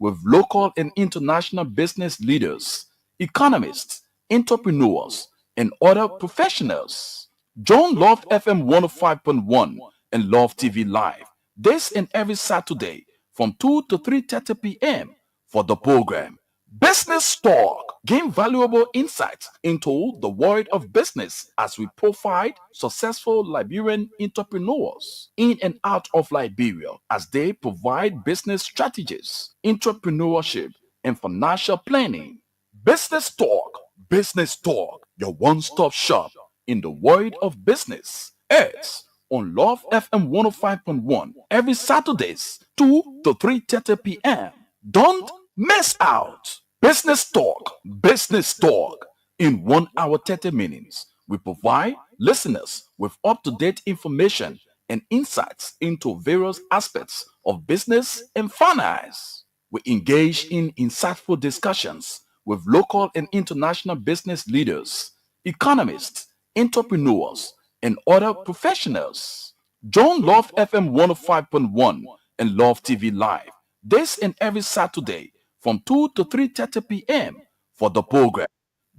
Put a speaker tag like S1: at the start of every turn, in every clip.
S1: with local and international business leaders, economists, entrepreneurs, and other professionals. Join Love FM 105.1 and Love TV Live this and every Saturday from 2 to 3:30 p.m. for the program Business Talk. Gain valuable insights into the world of business as we profile successful Liberian entrepreneurs in and out of Liberia as they provide business strategies, entrepreneurship, and financial planning. Business Talk, your one-stop shop in the world of business. It's on Love FM 105.1 every Saturdays 2 to 3:30 p.m. Don't miss out. Business Talk. In 1 hour 30 minutes, we provide listeners with up-to-date information and insights into various aspects of business and finance. We engage in insightful discussions with local and international business leaders, economists, entrepreneurs, and other professionals. Join Love FM 105.1 and Love TV Live this and every Saturday from 2 to 3:30 p.m. for the program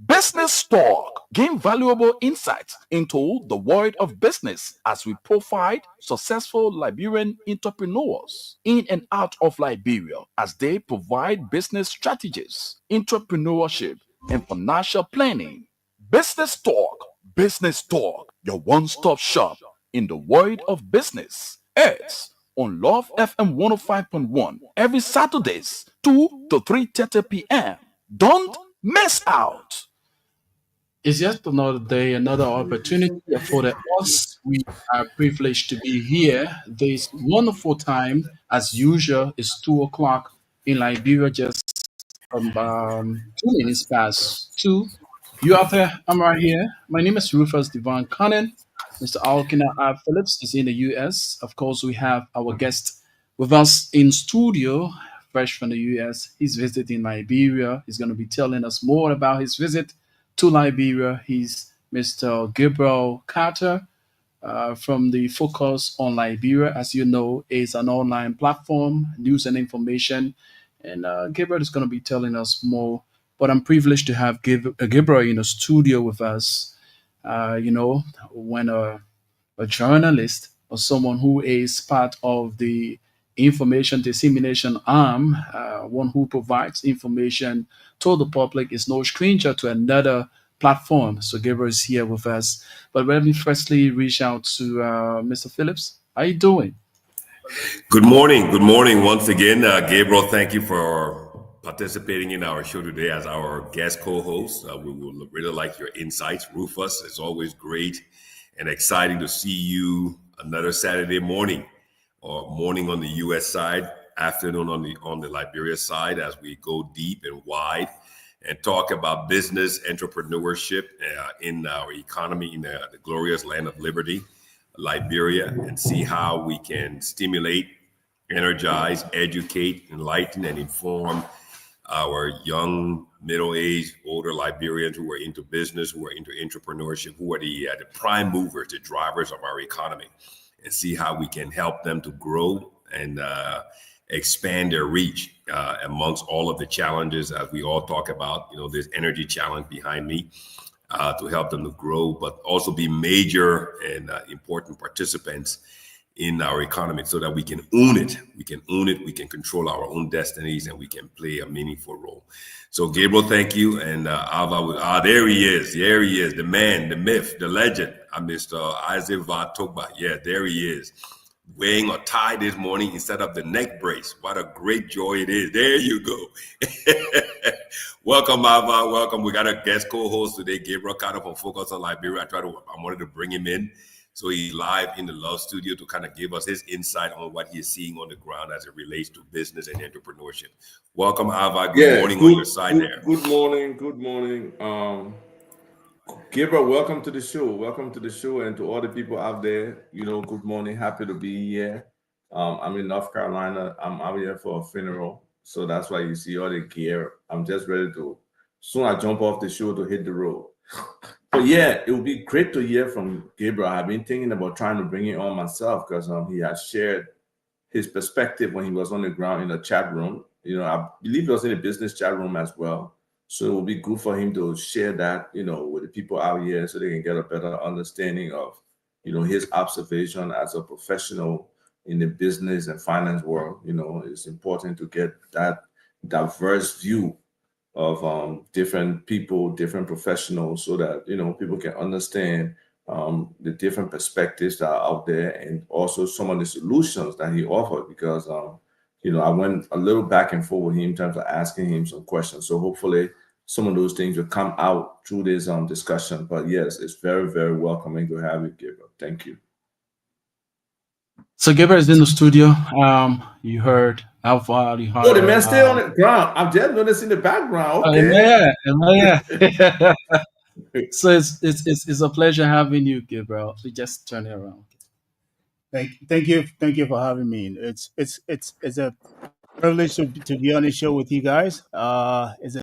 S1: Business Talk. Gain valuable insights into the world of business as we profile successful Liberian entrepreneurs in and out of Liberia as they provide business strategies, entrepreneurship, and financial planning. Business Talk, your one-stop shop in the world of business. It's on Love FM 105.1 every Saturdays 2 to 3:30 p.m. Don't miss out.
S2: It's just another day, another opportunity afforded us. We are privileged to be here this wonderful time. As usual, it's 2 o'clock in Liberia, just 2 minutes past two. You out there? I'm right here. My name is Rufus Devon Cannon. Mr. Alkina R. Phillips is in the US. Of course, we have our guest with us in studio, fresh from the US. He's visiting Liberia. He's going to be telling us more about his visit to Liberia. He's Mr. Gabriel Carter from the Focus on Liberia. As you know, is an online platform, news and information. And Gabriel is going to be telling us more. But I'm privileged to have Gabriel in the studio with us. When a journalist or someone who is part of the information dissemination arm, one who provides information to the public, is no stranger to another platform. So Gabriel is here with us. But let me firstly reach out to Mr. Phillips. How you doing?
S3: Good morning. Good morning once again. Gabriel, thank you for participating in our show today as our guest co-host. We will really like your insights. Rufus, it's always great and exciting to see you another Saturday morning, or morning on the U.S. side, afternoon on the Liberia side, as we go deep and wide and talk about business entrepreneurship in our economy in the glorious land of liberty, Liberia, and see how we can stimulate, energize, educate, enlighten, and inform our young, middle-aged, older Liberians who are into business, who are into entrepreneurship, who are the prime movers, the drivers of our economy, and see how we can help them to grow and expand their reach amongst all of the challenges, as we all talk about. There's energy challenge behind me, to help them to grow, but also be major and important participants in our economy so that we can own it. We can control our own destinies, and we can play a meaningful role. So Gabriel, thank you. And Ava, there he is, the man, the myth, the legend, Mr. Isaac Vatogba. Yeah, there he is, wearing a tie this morning instead of the neck brace. What a great joy it is. There you go. Welcome, Ava. Welcome. We got a guest co-host today, Gabriel Carter from Focus on Liberia. I wanted to bring him in. So he's live in the Love Studio to kind of give us his insight on what he's seeing on the ground as it relates to business and entrepreneurship. Welcome, Ava. Good morning on your side there.
S4: Good morning. Gabriel, welcome to the show. And to all the people out there, good morning. Happy to be here. I'm in North Carolina. I'm out here for a funeral. So that's why you see all the gear. I'm just ready to, soon I jump off the show to hit the road. But yeah, it would be great to hear from Gabriel. I've been thinking about trying to bring it on myself because he has shared his perspective when he was on the ground in the chat room. I believe he was in a business chat room as well. So it will be good for him to share that, with the people out here so they can get a better understanding of, his observation as a professional in the business and finance world. It's important to get that diverse view of different people, different professionals, so that people can understand the different perspectives that are out there, and also some of the solutions that he offered. Because I went a little back and forth with him in terms of asking him some questions. So hopefully, some of those things will come out through this discussion. But yes, it's very, very welcoming to have you, Gabriel. Thank you.
S2: So Gabriel is in the studio. You heard how far you
S4: Oh, the
S2: heard.
S4: man stay on the ground. I'm just noticing the background. Okay.
S2: Yeah. So it's a pleasure having you, Gabriel. We just turn it around.
S5: Thank you for having me. It's a privilege to be on the show with you guys. It's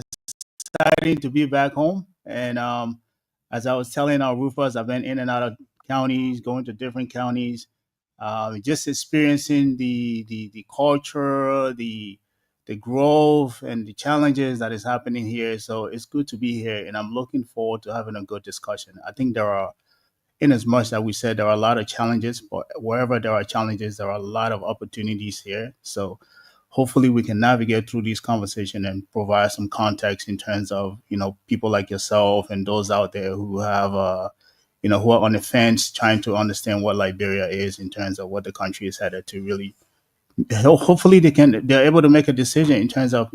S5: exciting to be back home, and as I was telling our roofers, I've been in and out of counties, going to different counties, just experiencing the culture, the growth, and the challenges that is happening here. So it's good to be here, and I'm looking forward to having a good discussion. I think there are, in as much that we said there are a lot of challenges, but wherever there are challenges, there are a lot of opportunities here. So hopefully we can navigate through this conversation and provide some context in terms of, people like yourself and those out there who have, who are on the fence trying to understand what Liberia is in terms of what the country is headed to. Really, hopefully they're able to make a decision in terms of,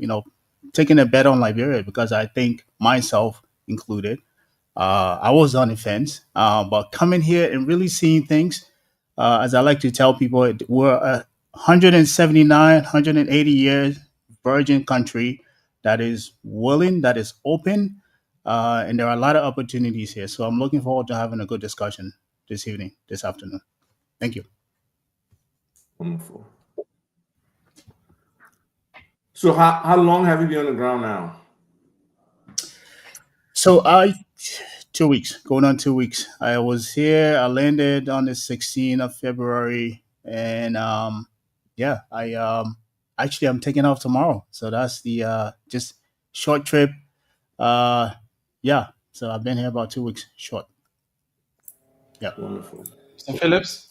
S5: taking a bet on Liberia, because I think myself included, I was on the fence, but coming here and really seeing things, as I like to tell people, we're a 179, 180 years virgin country that is willing, that is open, and there are a lot of opportunities here. So I'm looking forward to having a good discussion this afternoon. Thank you.
S4: Wonderful. So how long have you been on the ground now?
S5: So 2 weeks, going on 2 weeks. I was here. I landed on the 16th of February, and actually I'm taking off tomorrow. So that's the just short trip. Uh, yeah. So I've been here about 2 weeks short. Yeah.
S4: Wonderful.
S2: Mr. Phillips.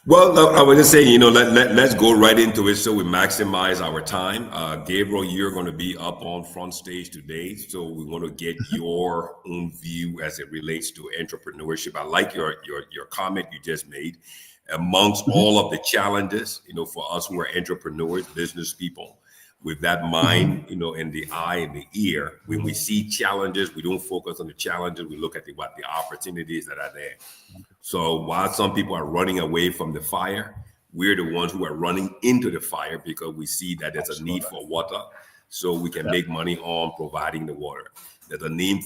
S3: Well, I was just saying, let's go right into it so we maximize our time. Gabriel, you're going to be up on front stage today, so we want to get your own view as it relates to entrepreneurship. I like your comment you just made. Amongst all of the challenges, for us who are entrepreneurs, business people, with that mind, and the eye and the ear, when we see challenges, we don't focus on the challenges. We look at the opportunities that are there. So while some people are running away from the fire, we're the ones who are running into the fire because we see that there's a need for water, so we can make money on providing the water. There's a need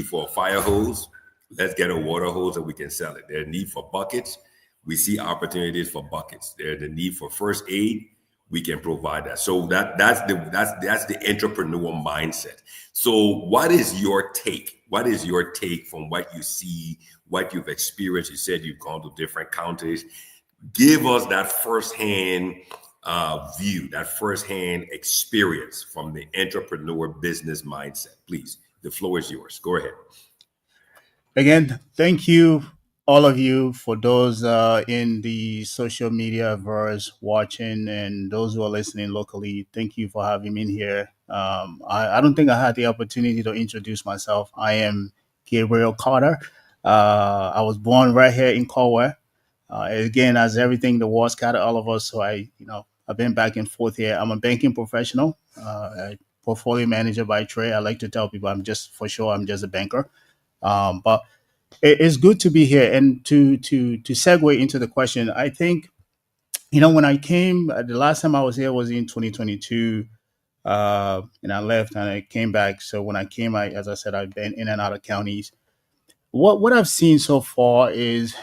S3: for a fire hose. Let's get a water hose and we can sell it. There's a need for buckets. We see opportunities for buckets. There's the need for first aid. We can provide that. So that's the entrepreneur mindset. So what is your take? What is your take from what you see, what you've experienced? You said you've gone to different counties. Give us that firsthand view, that firsthand experience from the entrepreneur business mindset. Please, the floor is yours. Go ahead.
S5: Again, thank you, all of you, for those in the social media verse watching, and those who are listening locally. Thank you for having me in here. I don't think I had the opportunity to introduce myself. I am Gabriel Carter. I was born right here in Colway. Again, as everything, the war scattered all of us. So I've been back and forth here. I'm a banking professional, a portfolio manager by trade. I like to tell people I'm just a banker. But it's good to be here. And to segue into the question, I think, when I came, the last time I was here was in 2022, and I left and I came back. So when I came, as I said, I've been in and out of counties. What I've seen so far is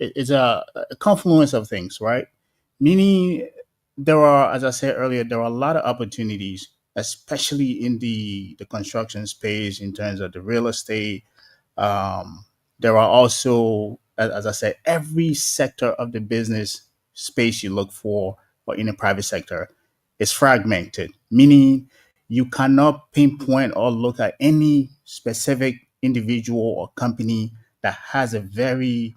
S5: a confluence of things, right? Meaning there are, as I said earlier, there are a lot of opportunities, especially in the construction space in terms of the real estate. There are also, as I said, every sector of the business space you look for, or in the private sector, is fragmented, meaning you cannot pinpoint or look at any specific individual or company that has a very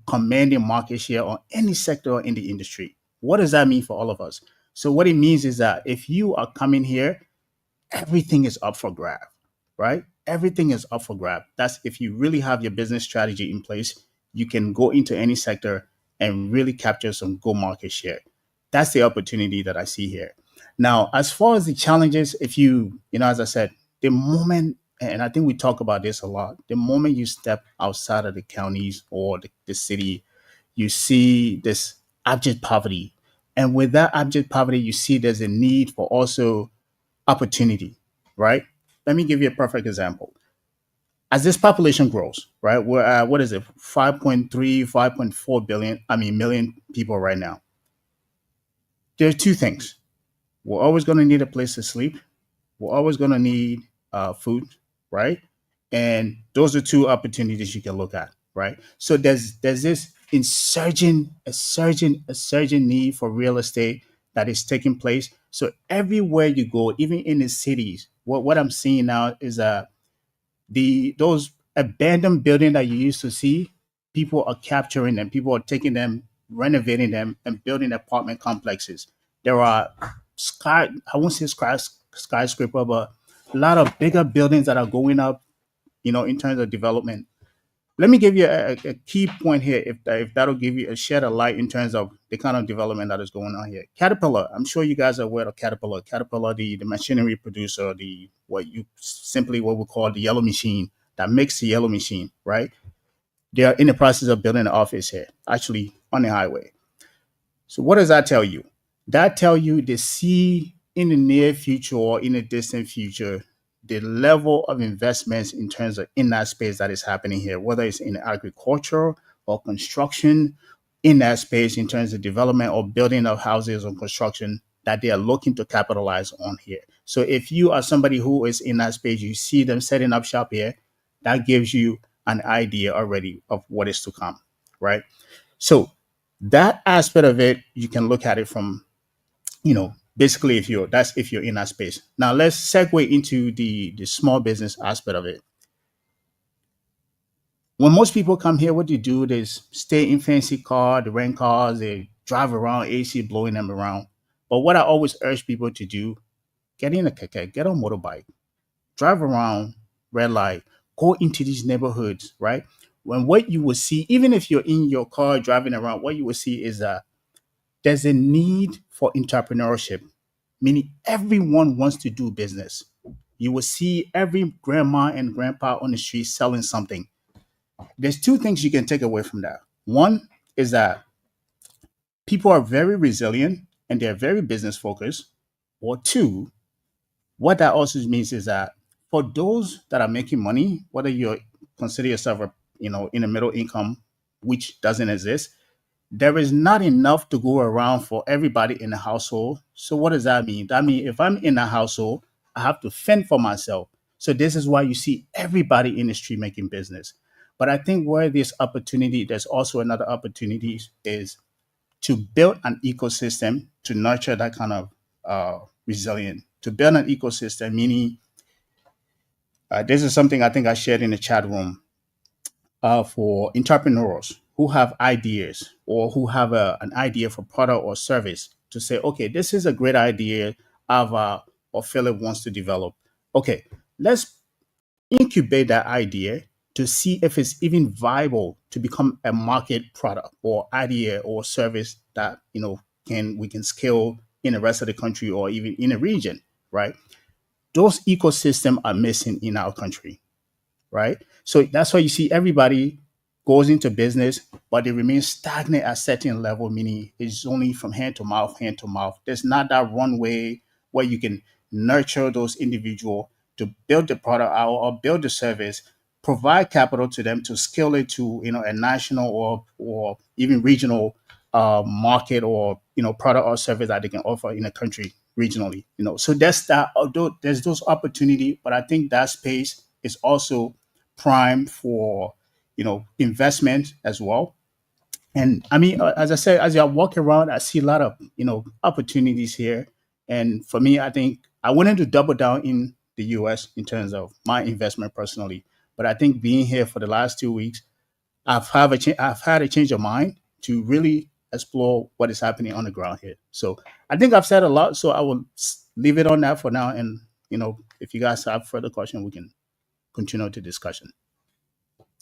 S5: commanding market share on any sector in the industry. What does that mean for all of us? So what it means is that if you are coming here, everything is up for grab, right? Everything is up for grab. That's if you really have your business strategy in place, you can go into any sector and really capture some good market share. That's the opportunity that I see here. Now, as far as the challenges, if as I said, the moment, and I think we talk about this a lot, the moment you step outside of the counties or the city, you see this abject poverty. And with that abject poverty, you see there's a need for also opportunity, right? Let me give you a perfect example. As this population grows, right? We're at, what is it, 5.3, 5.4 billion, million people right now. There are two things. We're always going to need a place to sleep. We're always going to need food, right? And those are two opportunities you can look at, right? So there's this a surging need for real estate that is taking place. So everywhere you go, even in the cities, what I'm seeing now is those abandoned buildings that you used to see, people are capturing them, people are taking them, renovating them, and building apartment complexes. There are I won't say skyscraper, but a lot of bigger buildings that are going up, in terms of development. Let me give you a key point here, if that'll give you a shed of light in terms of the kind of development that is going on here. Caterpillar, I'm sure you guys are aware of Caterpillar. Caterpillar, the machinery producer, what we call the yellow machine that makes the yellow machine, right? They are in the process of building an office here, actually on the highway. So what does that tell you? That tell you they see in the near future or in the distant future the level of investments in terms of in that space that is happening here, whether it's in agriculture or construction, in that space in terms of development or building of houses or construction that they are looking to capitalize on here. So if you are somebody who is in that space, you see them setting up shop here, that gives you an idea already of what is to come, right? So that aspect of it, you can look at it from, basically if you're in that space. Now let's segue into the small business aspect of it. When most people come here, what they do is stay in fancy car, they rent cars, they drive around, AC blowing them around. But what I always urge people to do, get in a keke, get on motorbike, drive around, red light, go into these neighborhoods, right? When what you will see, even if you're in your car driving around, what you will see is that there's a need for entrepreneurship, meaning everyone wants to do business. You will see every grandma and grandpa on the street selling something. There's two things you can take away from that. One is that people are very resilient and they're very business focused. Or two, what that also means is that for those that are making money, whether you consider yourself in a middle income, which doesn't exist, there is not enough to go around for everybody in the household. So what does that mean? That means if I'm in a household, I have to fend for myself. So this is why you see everybody in the street making business. But I think where there's also another opportunity is to build an ecosystem to nurture that kind of resilience. To build an ecosystem, meaning this is something I think I shared in the chat room for entrepreneurs who have ideas or who have an idea for product or service to say, okay, this is a great idea Ava or Philip wants to develop. Okay, let's incubate that idea to see if it's even viable to become a market product or idea or service that we can scale in the rest of the country or even in a region, right? Those ecosystems are missing in our country, right? So that's why you see everybody goes into business, but they remain stagnant at certain level, meaning it's only from hand to mouth, hand to mouth. There's not that runway where you can nurture those individuals to build the product out or build the service, provide capital to them to scale it to a national or even regional market or product or service that they can offer in a country regionally. So that's that. Although there's those opportunity, but I think that space is also prime for investment as well. And I mean, as I said, as I walk around, I see a lot of opportunities here, And for me, I think I wanted to double down in the US in terms of my investment personally. But I think being here for the last 2 weeks, I've had a change of mind to really explore what is happening on the ground here. So I think I've said a lot, so I will leave it on that for now. And if you guys have further questions, we can continue the discussion.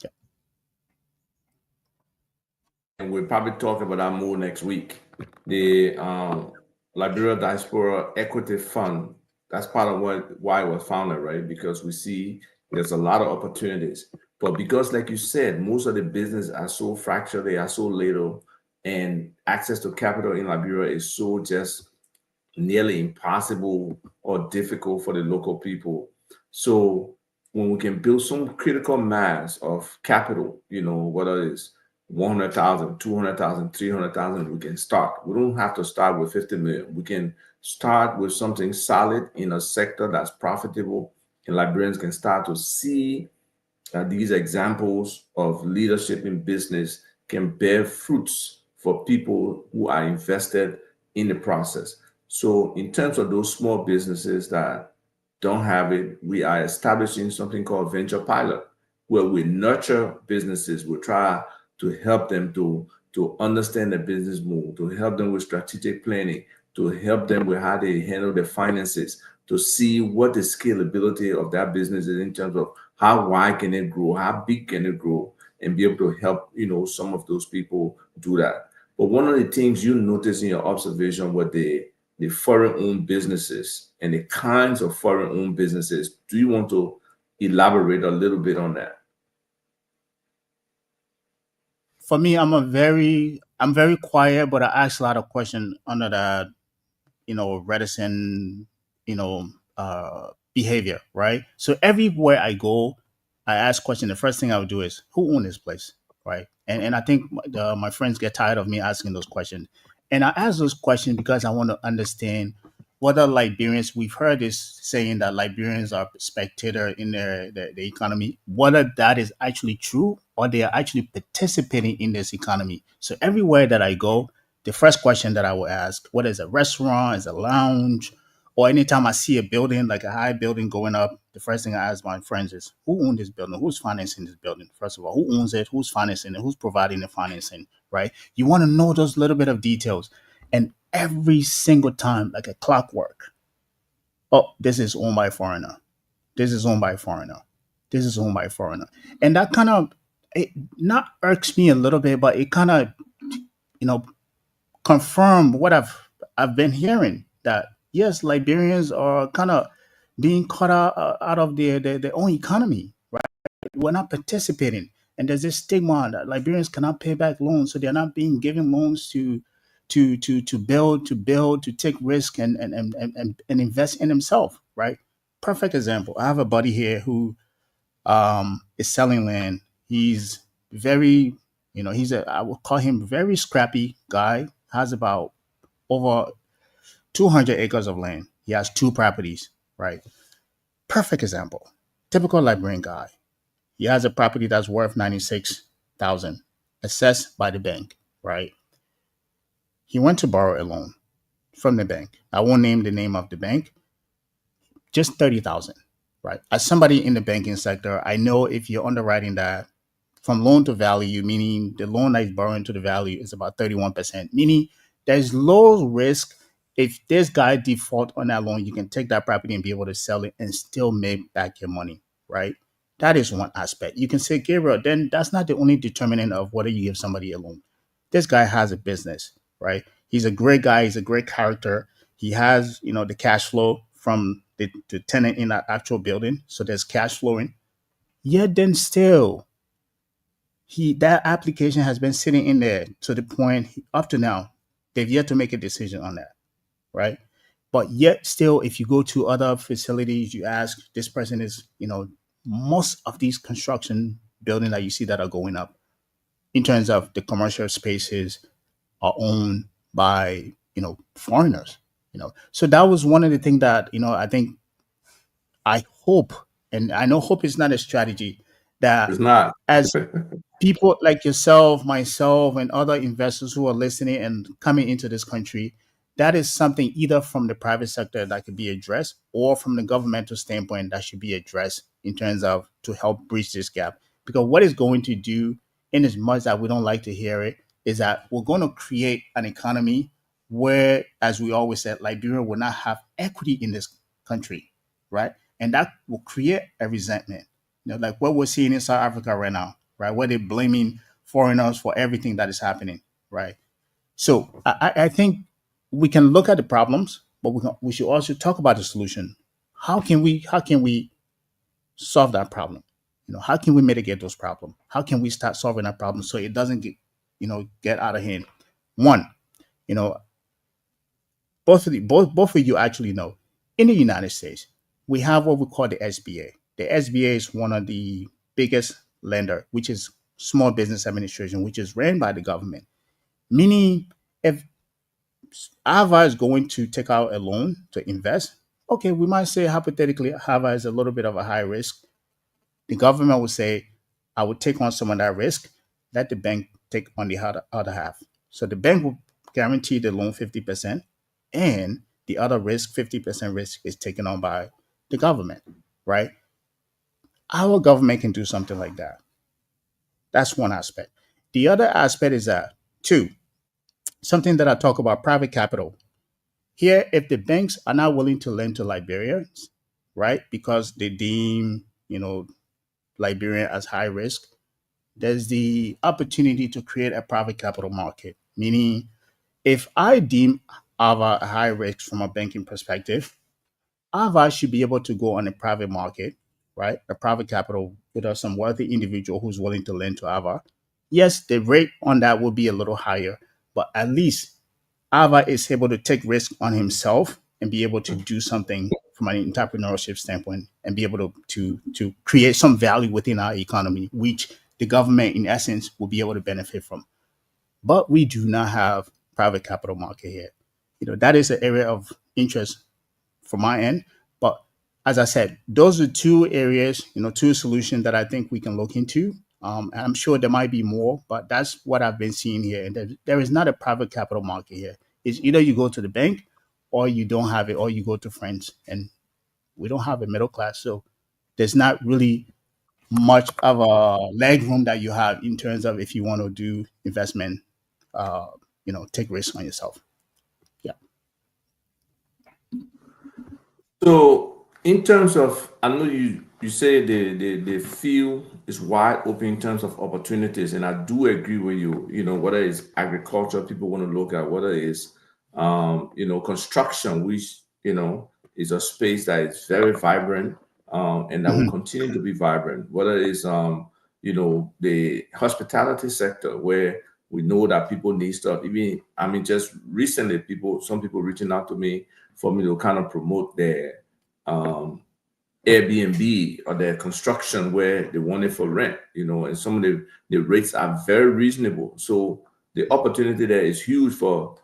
S5: Yeah.
S4: And we'll probably talk about that more next week. The Liberia Diaspora Equity Fund, that's part of why it was founded, right? Because we see there's a lot of opportunities. But because, like you said, most of the business are so fractured, they are so little, and access to capital in Liberia is so just nearly impossible or difficult for the local people. So when we can build some critical mass of capital, whether it's 100,000, 200,000, 300,000, we can start. We don't have to start with 50 million. We can start with something solid in a sector that's profitable, and Liberians can start to see these examples of leadership in business can bear fruits for people who are invested in the process. So in terms of those small businesses that don't have it, we are establishing something called Venture Pilot, where we nurture businesses. We try to help them to understand the business model, to help them with strategic planning, to help them with how they handle their finances, to see what the scalability of that business is in terms of how wide can it grow, how big can it grow, and be able to help some of those people do that. But one of the things you notice in your observation with the foreign-owned businesses and the kinds of foreign-owned businesses, do you want to elaborate a little bit on that?
S5: For me, I'm very quiet, but I ask a lot of questions under that, reticent, behavior, right? So everywhere I go, I ask questions. The first thing I would do is, who owns this place, right? And I think my friends get tired of me asking those questions. And I ask those questions because I want to understand whether Liberians, we've heard this saying that Liberians are spectator in the economy, whether that is actually true or they are actually participating in this economy. So everywhere that I go, the first question that I will ask, whether it's a restaurant, it's a lounge, or anytime I see a building, like a high building going up, the first thing I ask my friends is, who owns this building? Who's financing this building? First of all, who owns it? Who's financing it? Who's providing the financing, right? You want to know those little bit of details. And every single time, like a clockwork, oh, this is owned by a foreigner. This is owned by a foreigner. This is owned by a foreigner. And that kind of, it not irks me a little bit, but it kind of, confirm what I've been hearing, that yes, Liberians are kind of being cut out of their own economy, right? We're not participating, and there's this stigma that Liberians cannot pay back loans, so they're not being given loans to build, to take risk and invest in themselves, right? Perfect example. I have a buddy here who is selling land. He's very, I would call him very scrappy guy. Has about over 200 acres of land. He has 2 properties, right? Perfect example. Typical Liberian guy. He has a property that's worth 96,000, assessed by the bank, right? He went to borrow a loan from the bank. I won't name the name of the bank. Just 30,000, right? As somebody in the banking sector, I know if you're underwriting that from loan to value, meaning the loan that is borrowing to the value is about 31%, meaning there's low risk. If this guy default on that loan, you can take that property and be able to sell it and still make back your money, right? That is one aspect. You can say, Gabriel, then that's not the only determinant of whether you give somebody a loan. This guy has a business, right? He's a great guy. He's a great character. He has, the cash flow from the tenant in that actual building. So there's cash flowing. Yet then still, that application has been sitting in there to the point up to now, they've yet to make a decision on that, right? But yet still, if you go to other facilities, you ask, this person is, most of these construction buildings that you see that are going up in terms of the commercial spaces are owned by, foreigners, So that was one of the things that, I hope, and I know hope is not a strategy, that
S4: It's not.
S5: as people like yourself, myself, and other investors who are listening and coming into this country, that is something either from the private sector that could be addressed or from the governmental standpoint that should be addressed in terms of to help bridge this gap. Because what it's going to do, in as much that we don't like to hear it, is that we're going to create an economy where, as we always said, Liberia will not have equity in this country, right? And that will create a resentment, like what we're seeing in South Africa right now, right? Where they're blaming foreigners for everything that is happening, right? So I think we can look at the problems, but we should also talk about the solution. How can we solve that problem? How can we mitigate those problems? How can we start solving that problem so it doesn't get out of hand? One, you know, both of you actually know, in the United States, we have what we call the SBA. The SBA is one of the biggest lender, which is Small Business Administration, which is ran by the government. Meaning, if Ava is going to take out a loan to invest, okay, we might say hypothetically Ava is a little bit of a high risk. The government would say, I would take on some of that risk, let the bank take on the other half. So the bank will guarantee the loan 50%, and the other risk, 50% risk, is taken on by the government, right? Our government can do something like that. That's one aspect. The other aspect is that, two, something that I talk about, private capital. Here, if the banks are not willing to lend to Liberians, right, because they deem, Liberia as high risk, there's the opportunity to create a private capital market. Meaning, if I deem Ava a high risk from a banking perspective, Ava should be able to go on a private market, right? A private capital with some wealthy individual who's willing to lend to Ava. Yes, the rate on that will be a little higher, but at least Ava is able to take risk on himself and be able to do something from an entrepreneurship standpoint and be able to create some value within our economy, which the government, in essence, will be able to benefit from. But we do not have private capital market here. That is an area of interest from my end. But as I said, those are two areas, two solutions that I think we can look into. And I'm sure there might be more, but that's what I've been seeing here. And there is not a private capital market here. It's either you go to the bank or you don't have it, or you go to friends. And we don't have a middle class. So there's not really much of a leg room that you have in terms of if you want to do investment, take risk on yourself. Yeah.
S4: So in terms of, I know you say the field is wide open in terms of opportunities, and I do agree with you. Whether it's agriculture, people want to look at, whether it's construction, which is a space that is very vibrant, and that will
S5: Mhm.
S4: continue to be vibrant. Whether it's the hospitality sector, where we know that people need stuff. Just recently, some people reaching out to me for me to kind of promote their Airbnb or their construction where they want it for rent, and some of the rates are very reasonable. So the opportunity there is huge for,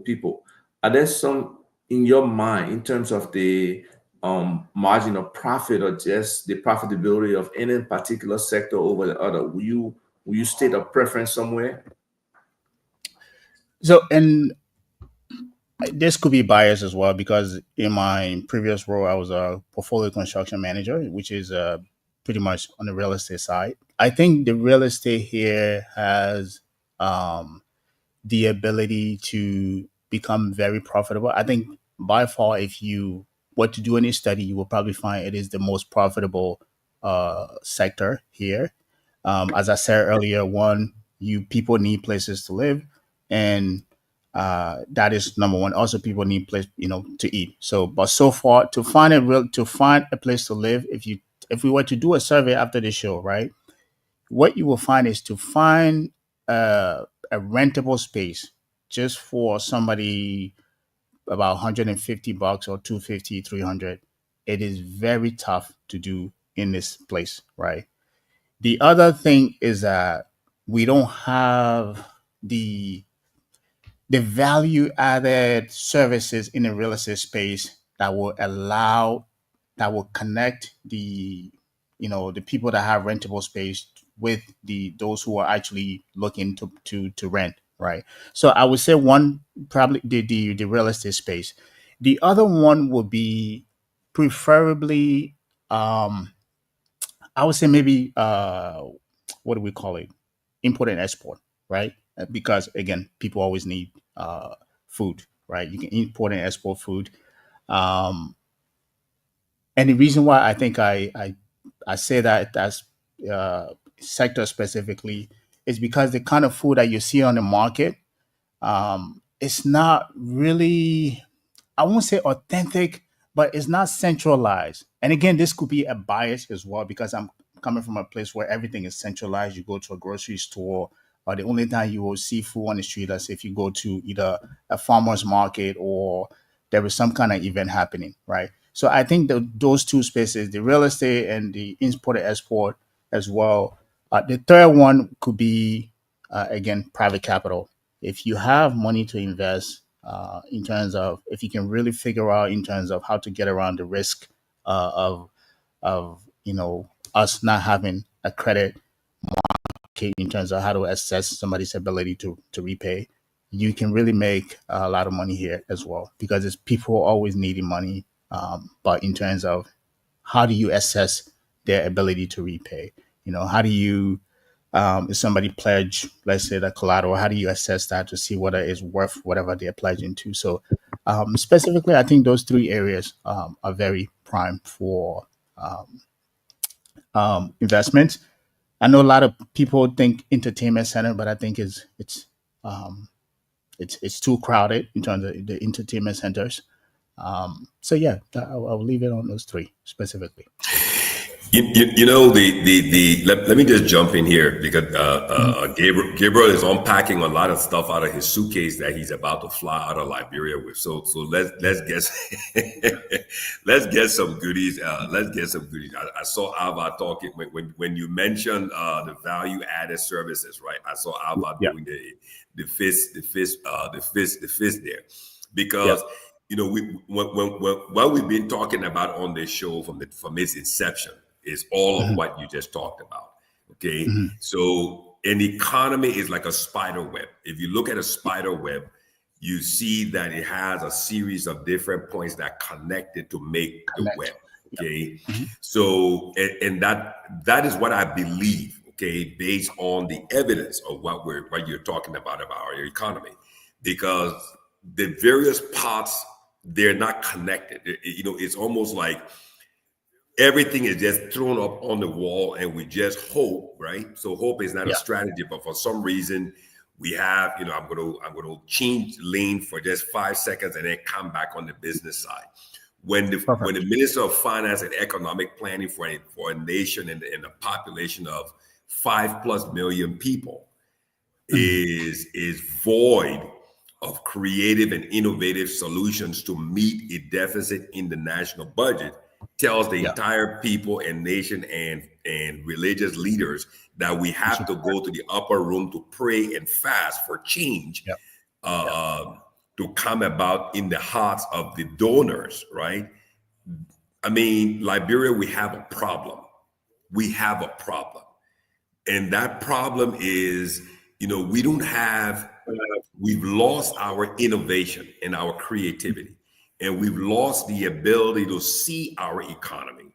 S4: people. Are there some in your mind in terms of the margin of profit, or just the profitability of any particular sector over the other? Will you state a preference somewhere?
S5: So, and this could be biased as well, because in my previous role, I was a portfolio construction manager, which is pretty much on the real estate side. I think the real estate here has the ability to become very profitable. I think by far, if you were to do any study, you will probably find it is the most profitable sector here. As I said earlier, one, you people need places to live, and that is number one. Also, people need place, to eat. So, but so far, to find a place to live, if we were to do a survey after the show, right, what you will find is to find a rentable space just for somebody about 150 bucks or 250, 300. It is very tough to do in this place, right? The other thing is that we don't have the value added services in the real estate space that will connect the people that have rentable space with those who are actually looking to rent, right? So I would say one, probably the real estate space. The other one would be preferably, I would say maybe, what do we call it? Import and export, right? Because again, people always need food, right? You can import and export food. Um, and the reason why I think I say that that's sector specifically is because the kind of food that you see on the market, it's not really, I won't say authentic, but it's not centralized. And again, this could be a bias as well because I'm coming from a place where everything is centralized. You go to a grocery store, or the only time you will see food on the street is if you go to either a farmer's market or there is some kind of event happening, right? So I think those two spaces, the real estate and the import and export as well. The third one could be, again, private capital. If you have money to invest, in terms of if you can really figure out in terms of how to get around the risk of us not having a credit market in terms of how to assess somebody's ability to repay, you can really make a lot of money here as well because it's people always needing money. But in terms of how do you assess their ability to repay? How do you, if somebody pledge, let's say, the collateral, how do you assess that to see whether it's worth whatever they're pledging to? So specifically, I think those three areas are very prime for investment. I know a lot of people think entertainment center, but I think um, it's too crowded in terms of the entertainment centers. So yeah, I'll leave it on those three specifically.
S3: You know, let me just jump in here because Gabriel is unpacking a lot of stuff out of his suitcase that he's about to fly out of Liberia with. So let's get let's get some goodies. Let's get some goodies. I saw Alva talking when you mentioned the value added services, right? I saw Alva doing the fist there because. Yep. You know, what we've been talking about on this show from its inception is all of what you just talked about. Okay. So an economy is like a spider web. If you look at a spider web, you see that it has a series of different points that connect it to make the web. Okay. So, and that is what I believe, okay, based on the evidence of what you're talking about our economy, because the various parts, they're not connected. It's almost like everything is just thrown up on the wall and we just hope, right? So hope is not a strategy, but for some reason we have, I'm going to change lane for just 5 seconds and then come back on the business side. When the Minister of Finance and Economic Planning for a nation and a population of 5+ million people is void of creative and innovative solutions to meet a deficit in the national budget, tells the entire people and nation and religious leaders that we have to go to the upper room to pray and fast for change to come about in the hearts of the donors, right? I mean, Liberia, we have a problem. We have a problem. And that problem is, we've lost our innovation and our creativity, and we've lost the ability to see our economy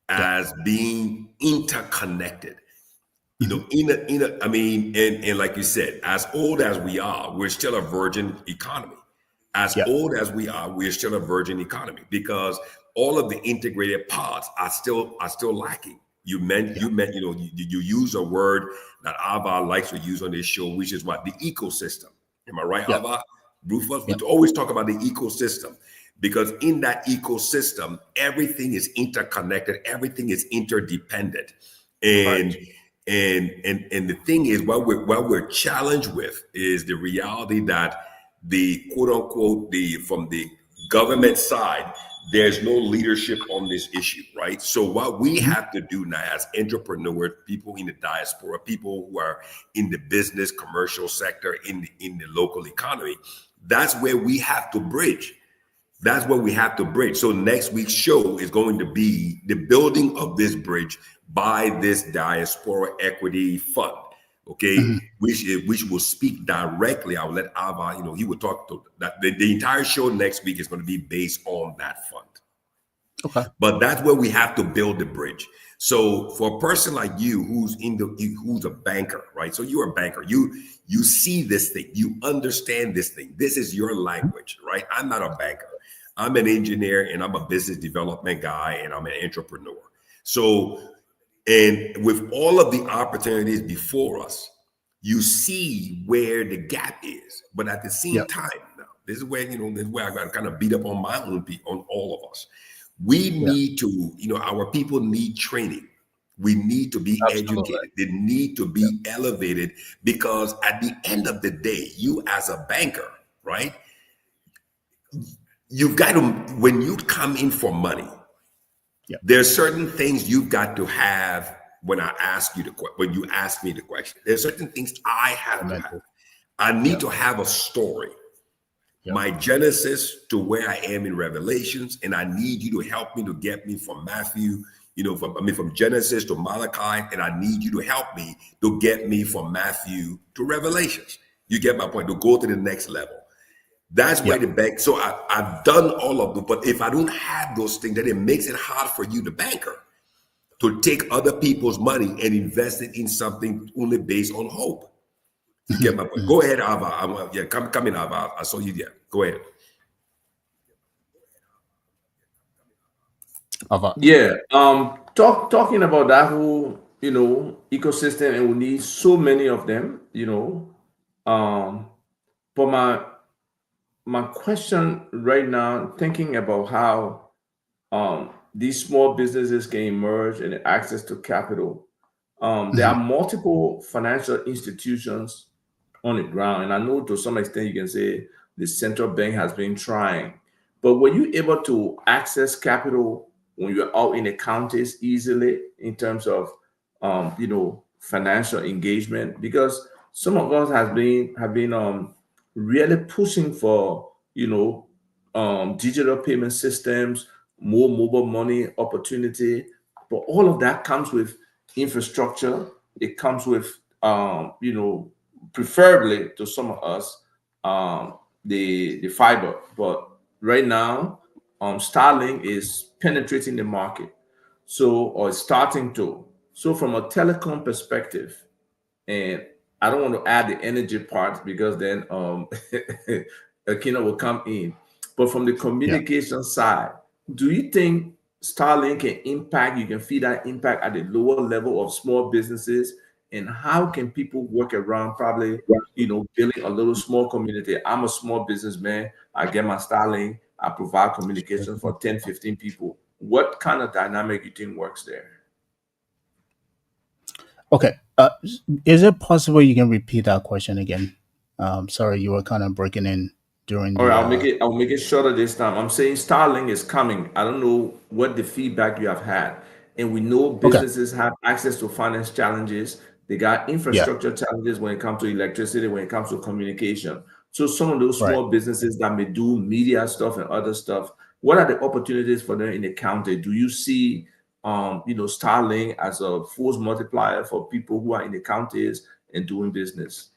S3: as being interconnected. And like you said, as old as we are, we're still a virgin economy. As old as we are, we're still a virgin economy because all of the integrated parts are still lacking. You use a word that Ava likes to use on this show, which is what? The ecosystem. Am I right, Ava? Rufus? We always talk about the ecosystem because in that ecosystem, everything is interconnected, everything is interdependent. And the thing is, what we're challenged with is the reality that the quote unquote from the government side, there's no leadership on this issue, right? So what we have to do now as entrepreneurs, people in the diaspora, people who are in the business, commercial sector, in the local economy, that's where we have to bridge. That's what we have to bridge. So next week's show is going to be the building of this bridge by this diaspora equity fund, okay,
S5: Mhm.
S3: which will speak directly. I'll let Ava, he will talk to that. The entire show next week is going to be based on that fund.
S5: Okay.
S3: But that's where we have to build the bridge. So for a person like you who's a banker, right? So you're a banker. You see this thing, you understand this thing. This is your language, right? I'm not a banker. I'm an engineer and I'm a business development guy and I'm an entrepreneur. So, and with all of the opportunities before us, you see where the gap is. But at the same
S5: Yep.
S3: time, now, this is where I got to kind of beat up on my own on all of us. We
S5: Yeah.
S3: need to, our people need training. We need to be
S2: Absolutely.
S3: educated. They need to be elevated because at the end of the day, you as a banker, right? You've got to, when you come in for money,
S5: Yeah.
S3: there's certain things you've got to have when I ask you when you ask me the question. There's certain things I have to have. I need to have a story. My genesis to where I am in Revelations, and I need you to help me to get me from Matthew, from Genesis to Malachi, and I need you to help me to get me from Matthew to Revelations. You get my point, to go to the next level. That's where the bank. So I've done all of them, but if I don't have those things, then it makes it hard for you, the banker, to take other people's money and invest it in something only based on hope. You get my point. Go ahead, Ava. Come in, Ava. I saw you there. Go ahead.
S5: Ava.
S4: Yeah. Talking about that whole, ecosystem, and we need so many of them, but my question right now, thinking about how these small businesses can emerge and access to capital. There are multiple financial institutions on the ground, and I know to some extent you can say the central bank has been trying. But were you able to access capital when you're out in the counties easily in terms of financial engagement? Because some of us have been really pushing for digital payment systems, more mobile money opportunity, but all of that comes with infrastructure. It comes with preferably to some of us, the fiber. But right now, Starlink is penetrating the market, or it's starting to. So from a telecom perspective, and I don't want to add the energy part because then Akina will come in. But from the communication side, do you think Starlink can impact? You can feel that impact at the lower level of small businesses, and how can people work around probably building a little small community? I'm a small businessman. I get my Starlink. I provide communication for 10, 15 people. What kind of dynamic you think works there?
S5: Okay. Is it possible you can repeat that question again? Sorry, you were kind of breaking in during
S4: All right,
S5: the.
S4: I'll make it shorter this time. I'm saying Starlink is coming. I don't know what the feedback you have had. And we know
S5: Okay.
S4: businesses have access to finance challenges. They got
S5: Yeah.
S4: infrastructure challenges when it comes to electricity, when it comes to communication. So some of those
S5: Right.
S4: small businesses that may do media stuff and other stuff, what are the opportunities for them in the county? Do you see Starlink as a force multiplier for people who are in the counties and doing business?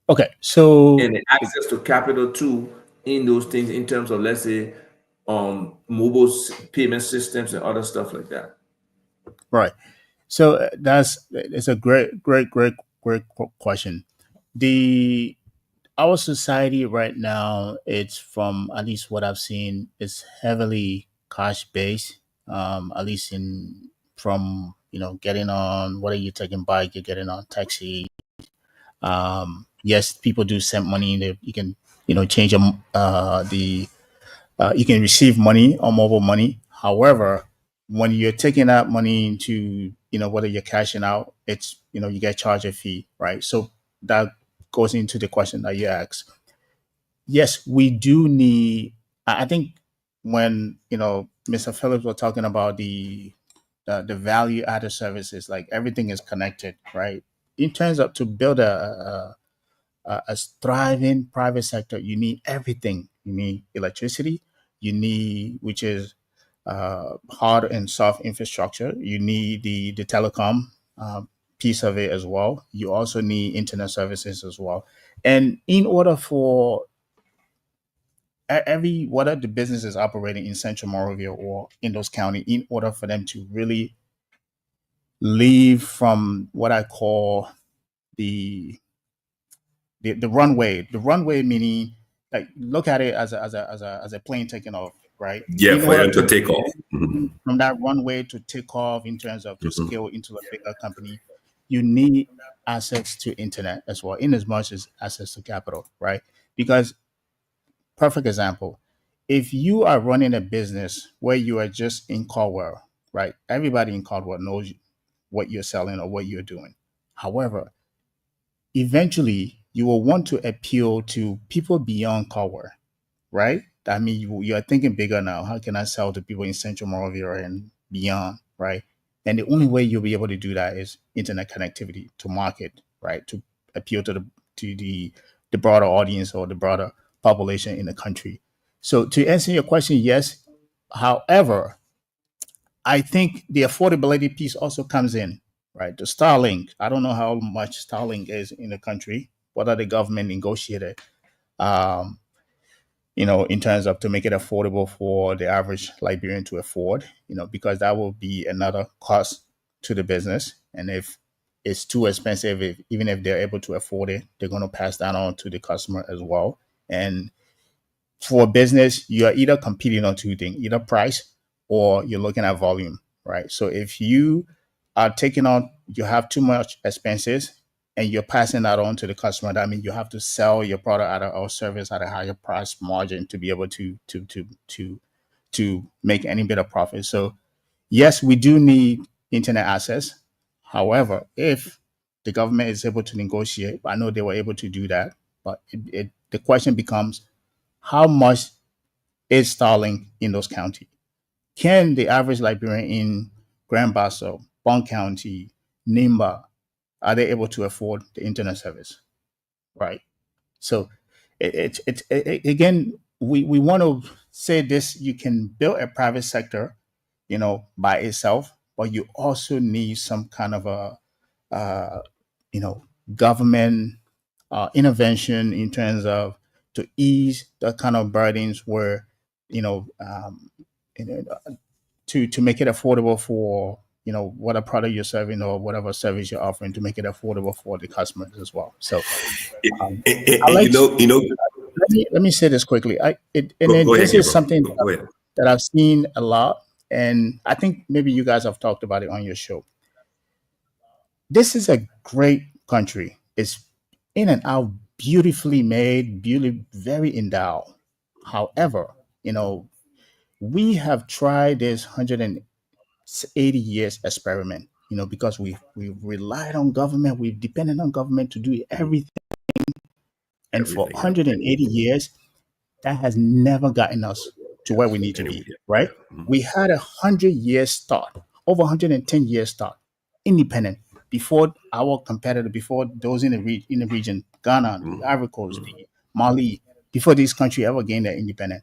S5: Okay. So
S4: And the access to capital too in those things in terms of, let's say, mobile payment systems and other stuff like that.
S5: right. So it's a great question. The Our society right now, it's from at least what I've seen, is heavily cash based. At least in from getting on, what are you taking bike? You're getting on taxi. Yes, people do send money. You can change the you can receive money on mobile money. However, when you're taking that money into whether you're cashing out, it's you get charged a fee, right? So that goes into the question that you asked. Yes, we do need. I think when Mr. Phillips was talking about the value added services, like everything is connected, right? In terms of to build a thriving private sector, you need everything. You need electricity, you need, which is hard and soft infrastructure. You need the telecom piece of it as well. You also need internet services as well. And in order for every whether the business is operating in Central Moravia or in those county, in order for them to really leave from what I call the the runway. The runway meaning like look at it as a plane taking off, right?
S3: Yeah,
S5: In
S3: for
S5: order
S3: them to take off.
S5: from that runway to take off in terms of to scale into a bigger company, you need access to internet as well, in as much as access to capital, right? Because perfect example, if you are running a business where you are just in Caldwell, right? Everybody in Caldwell knows what you're selling or what you're doing. However, eventually you will want to appeal to people beyond Caldwell, right? I mean, you are thinking bigger now. How can I sell to people in Central Moravia and beyond, right? And the only way you'll be able to do that is internet connectivity to market, right? To appeal to the broader audience or the broader population in the country. So to answer your question, yes. However, I think the affordability piece also comes in, right? The Starlink. I don't know how much Starlink is in the country, whether the government negotiated um, in terms of to make it affordable for the average Liberian to afford, because that will be another cost to the business. And if it's too expensive, even if they're able to afford it, they're going to pass that on to the customer as well. And for business, you are either competing on two things, either price or you're looking at volume, right? So if you are taking on, you have too much expenses and you're passing that on to the customer, that means you have to sell your product at or service at a higher price margin to be able to make any bit of profit. So yes, we do need internet access. However, if the government is able to negotiate, I know they were able to do that, but the question becomes how much is Starlink in those counties? Can the average Liberian in Grand Bassa, Bond County, Nimba, are they able to afford the internet service? Right. So again, we want to say this: you can build a private sector, by itself, but you also need some kind of a uh, government intervention in terms of to ease the kind of burdens where you know um, you know, to make it affordable for what a product you're serving or whatever service you're offering to make it affordable for the customers as well. So I
S3: And
S5: like let me say this quickly.
S3: go ahead,
S5: This is
S3: Gabriel.
S5: something
S3: Go ahead.
S5: that I've seen a lot, and I think maybe you guys have talked about it on your show. This is a great country. It's in and out, beautifully made, beautifully, very endowed. However, we have tried this 180 years experiment, because we relied on government, we've depended on government to do everything. And for
S3: Everything.
S5: 180 years, that has never gotten us to where we need to be, right? We had 100 years start, over 110 years start, independent before our competitor, before those in the region, Ghana, the Ivory Coast, the Mali, before this country ever gained their independence.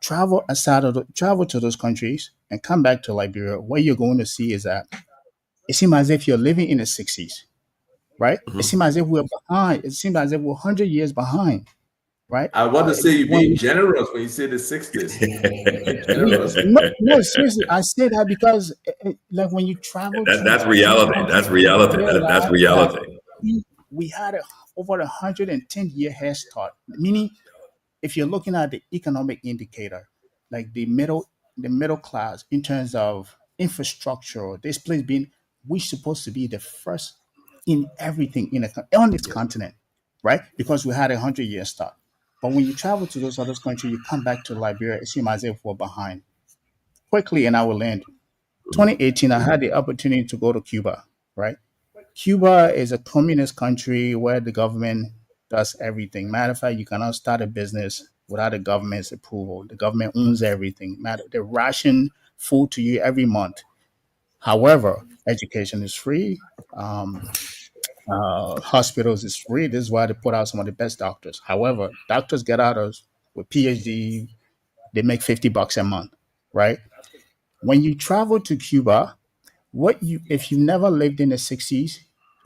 S5: Travel to those countries and come back to Liberia. What you're going to see is that it seems as if you're living in the 60s, right? It seems as if we're behind. It seems as if we're 100 years behind, right?
S4: I want to say you're
S5: When
S4: being generous when you say the 60s. Generous.
S5: no, seriously, I say that because like when you travel to
S3: That's reality. That's reality. That's
S5: realize that
S3: reality.
S5: we had over 110-year head start, meaning if you're looking at the economic indicator, like the middle class in terms of infrastructure, this place being we're supposed to be the first in everything on this continent, right? Because we had 100-year start. But when you travel to those other countries, you come back to Liberia, it seems as if we're behind. Quickly, and I will land. 2018, I had the opportunity to go to Cuba, right? Cuba is a communist country where the government does everything. Matter of fact, you cannot start a business without the government's approval. The government owns everything. They ration food to you every month. However, education is free. Um, Hospitals is free. This is why they put out some of the best doctors. However, doctors get out of with PhD, they make $50 a month, right? When you travel to Cuba, what you if you never lived in the 60s,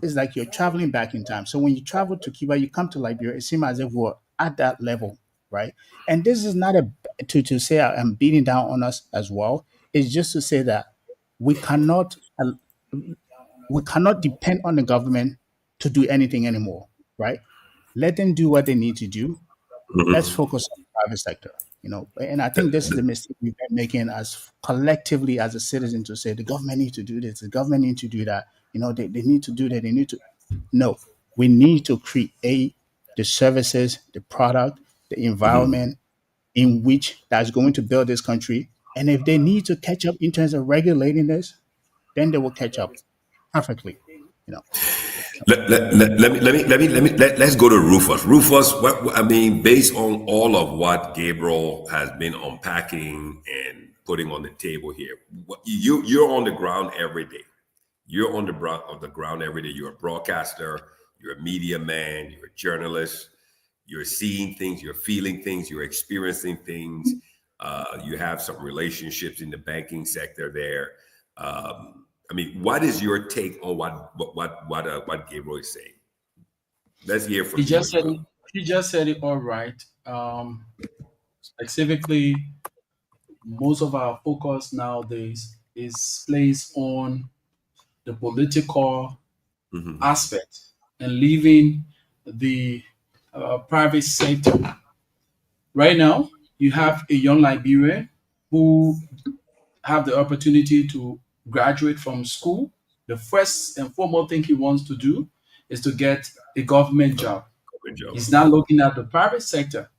S5: it's like you're traveling back in time. So when you travel to Cuba, you come to Liberia, it seems as if we're at that level, right? And this is not to say I'm beating down on us as well. It's just to say that we cannot we cannot depend on the government to do anything anymore, right? Let them do what they need to do. Let's focus on the private sector, And I think this is the mistake we've been making as collectively as a citizen to say the government needs to do this, the government needs to do that. They need to do that. They need to. No, we need to create the services, the product, the environment in which that's going to build this country. And if they need to catch up in terms of regulating this, then they will catch up perfectly. You know.
S3: Let's go to Rufus. Rufus, I mean, based on all of what Gabriel has been unpacking and putting on the table here, you're on the ground every day. You're on the ground every day. You're a broadcaster. You're a media man. You're a journalist. You're seeing things. You're feeling things. You're experiencing things. You have some relationships in the banking sector there. I mean, what is your take on what Gabriel is saying? Let's hear from
S2: He just said it. He just said it all right. Specifically, most of our focus nowadays is placed on the political aspect and leaving the private sector. Right now, you have a young Liberian who have the opportunity to graduate from school. The first and foremost thing he wants to do is to get a government job.
S3: Good job.
S2: He's not looking at the private sector.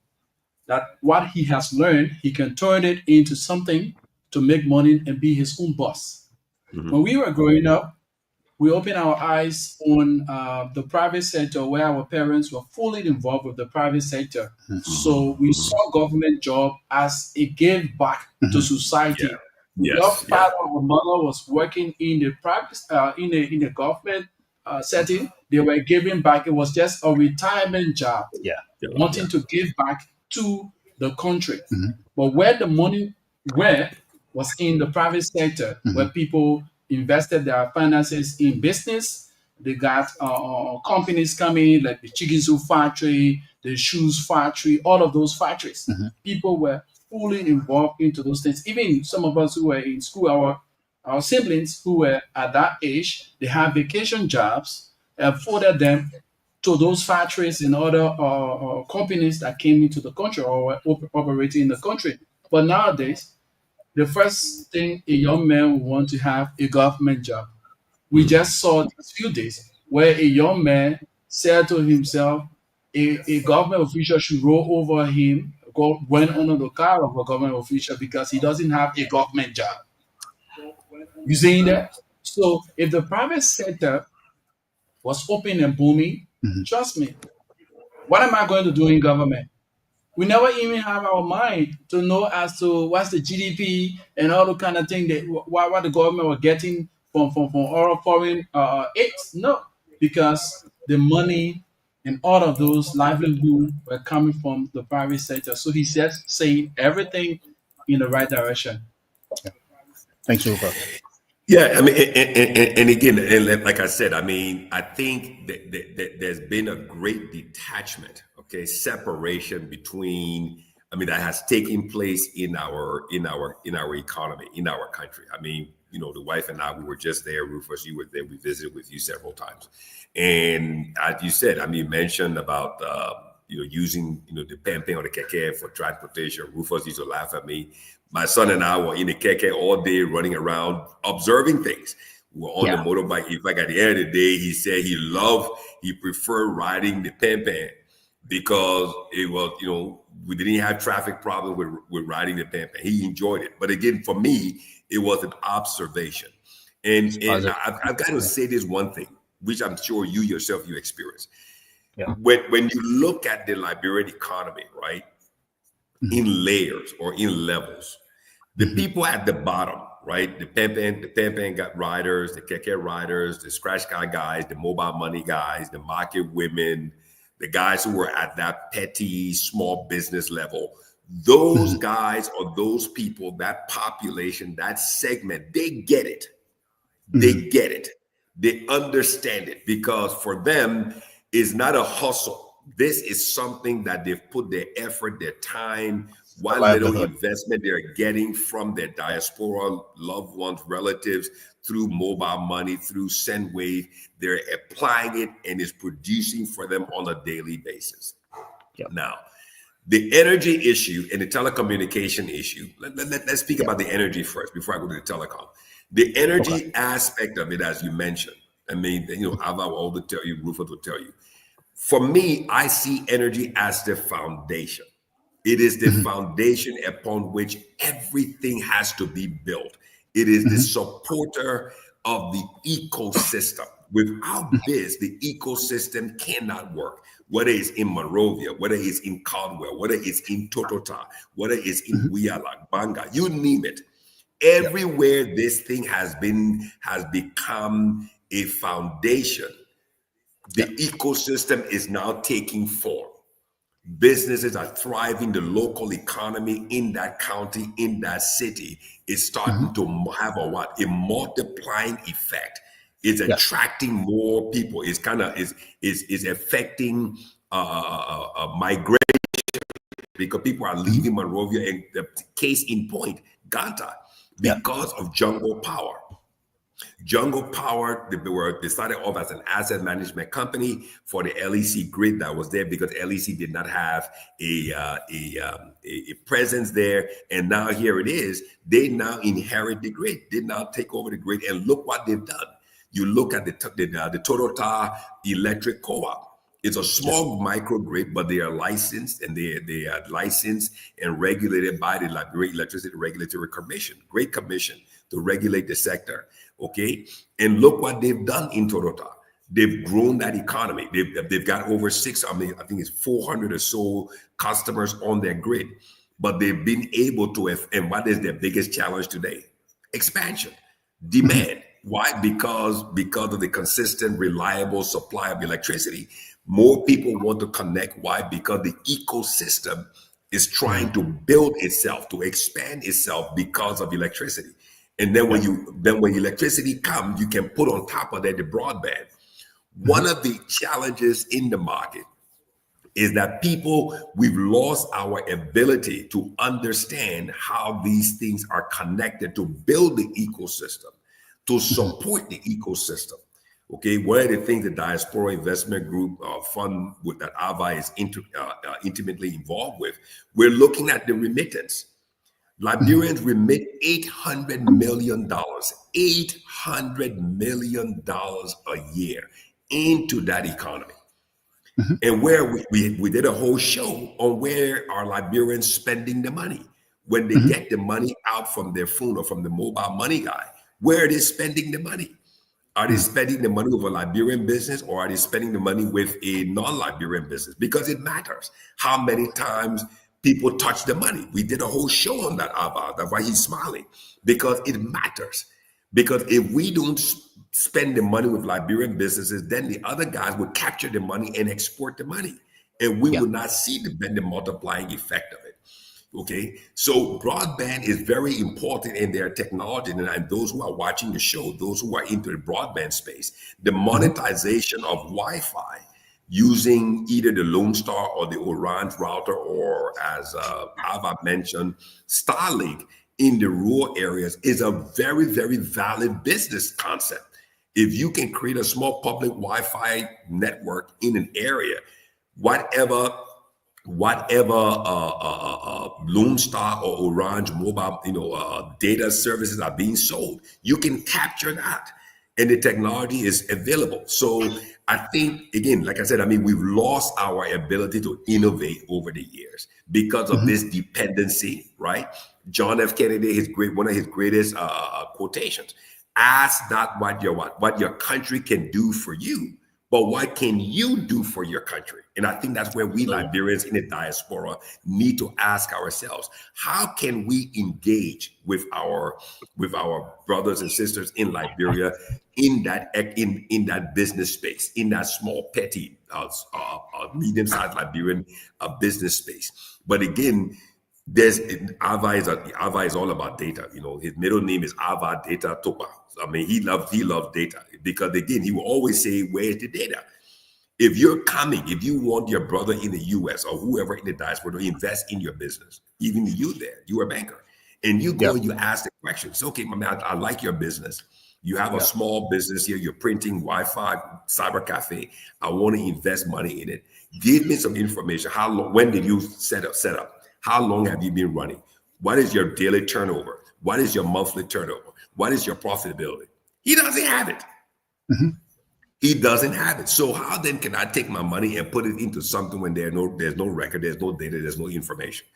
S2: That what he has learned, he can turn it into something to make money and be his own boss. When we were growing up, we opened our eyes on the private sector where our parents were fully involved with the private sector. So we saw government job as a give back to society. Your father or mother was working in the private, in the government setting. They were giving back. It was just a retirement job, wanting to give back to the country. But where the money was in the private sector, where people invested their finances in business. They got companies coming like the chicken soup factory, the shoes factory, all of those factories. People were fully involved into those things. Even some of us who were in school, our siblings who were at that age, they had vacation jobs and forwarded them to those factories and other companies that came into the country or were operating in the country. But nowadays, the first thing a young man would want to have a government job. We just saw these few days where a young man said to himself, a government official should roll over him, went under the car of a government official because he doesn't have a government job. You seeing that? So if the private sector was open and booming, trust me, what am I going to do in government? We never even have our mind to know as to what's the GDP and all the kind of thing that what the government was getting from all foreign aids. No, because the money and all of those livelihood were coming from the private sector. So he's just saying everything in the right direction.
S5: Thanks, Rupa.
S3: Yeah, I mean, and again, and like I said, I mean, I think that there's been a great detachment, separation between, I mean, that has taken place in our economy, in our country. I mean, the wife and I, we were just there. Rufus, you were there. We visited with you several times, and as you said, I mean, you mentioned about using the pemping or the keke for transportation. Rufus used to laugh at me. My son and I were in the keke all day, running around, observing things. We were on the motorbike. In fact, at the end of the day, he said he preferred riding the pempen because it was, we didn't have traffic problem with riding the pempen. He enjoyed it. But again, for me, it was an observation. And I've got to say this one thing, which I'm sure you yourself, you experience. Yeah. When you look at the Liberian economy, right, in layers or in levels, the people at the bottom, right, the pempen got riders, the keke riders, the scratch card guys, the mobile money guys, the market women, the guys who were at that petty small business level, those guys or those people, that population, that segment, they get it. They get it. They understand it because for them, it's not a hustle. This is something that they've put their effort, their time, what little
S5: livelihood.
S3: investment they're getting from their diaspora loved ones, relatives, through mobile money, through SendWave. They're applying it and it's producing for them on a daily basis.
S5: Yep.
S3: Now, the energy issue and the telecommunication issue, let's speak about the energy first before I go to the telecom. The energy aspect of it, as you mentioned, I mean, Ava will also tell you, Rufus will tell you. For me, I see energy as the foundation. It is the foundation upon which everything has to be built. It is the supporter of the ecosystem. Without this, the ecosystem cannot work. Whether it's in Monrovia, whether it's in Caldwell, whether it's in Totota, whether it's in Wiyala, Banga, you name it. Everywhere this thing has become a foundation, the ecosystem is now taking form. Businesses are thriving. The local economy in that county, in that city, is starting to have a multiplying effect. It's attracting more people. It's kind of is affecting migration because people are leaving Monrovia. And the case in point, Ganta, because of Jungle Power. Jungle Power, they started off as an asset management company for the LEC grid that was there because LEC did not have a presence there. And now here it is. They now inherit the grid. They now take over the grid. And look what they've done. You look at the Totota Electric Co-op. It's a small microgrid, but they are licensed and they are licensed and regulated by the Liberia Electricity Regulatory Commission, great commission to regulate the sector. Okay, and look what they've done in Totota. They've grown that economy. They've got over I think it's 400 or so customers on their grid, but they've been able to. And what is their biggest challenge today? Expansion, demand. Why? Because of the consistent, reliable supply of electricity. More people want to connect. Why? Because the ecosystem is trying to build itself, to expand itself because of electricity. And then when electricity comes, you can put on top of that the broadband. One of the challenges in the market is that we've lost our ability to understand how these things are connected to build the ecosystem, to support the ecosystem. Okay, one of the things the Diaspora Investment Group fund that Ava is intimately involved with, we're looking at the remittance. Liberians remit $800 million a year into that economy. And where we did a whole show on where are Liberians spending the money. When they get the money out from their phone or from the mobile money guy, where are they spending the money? Are they spending the money with a Liberian business or are they spending the money with a non-Liberian business? Because it matters how many times people touch the money. We did a whole show on that, Abba. That's why he's smiling, because it matters. Because if we don't spend the money with Liberian businesses, then the other guys would capture the money and export the money. And we would not see the multiplying effect of it. Okay, so broadband is very important in their technology. And those who are watching the show, those who are into the broadband space, the monetization of Wi-Fi using either the Lone Star or the Orange router, or as Ava mentioned, Starlink in the rural areas is a very, very valid business concept. If you can create a small public Wi-Fi network in an area, whatever Lone Star or Orange mobile, data services are being sold, you can capture that, and the technology is available. So I think, again, like I said, we've lost our ability to innovate over the years because of this dependency, right? John F. Kennedy, one of his greatest quotations: "Ask not what your country can do for you, but what can you do for your country?" And I think that's where we Liberians in the diaspora need to ask ourselves: how can we engage with our brothers and sisters in Liberia in that business space, in that small, petty, medium-sized Liberian business space? But again, Ava is all about data. His middle name is Ava Data Topa. He loves data. market, because again, he will always say, where's the data? If you're coming, if you want your brother in the US or whoever in the diaspora to invest in your business, even you there, you're a banker, and you go and you ask the questions. Okay, my man, I like your business. You have a small business here. You're printing Wi-Fi, cyber cafe. I want to invest money in it. Give me some information. How long? When did you set up? How long have you been running? What is your daily turnover? What is your monthly turnover? What is your profitability? He doesn't have it. He doesn't have it. So how then can I take my money and put it into something when there's no record, there's no data, there's no information?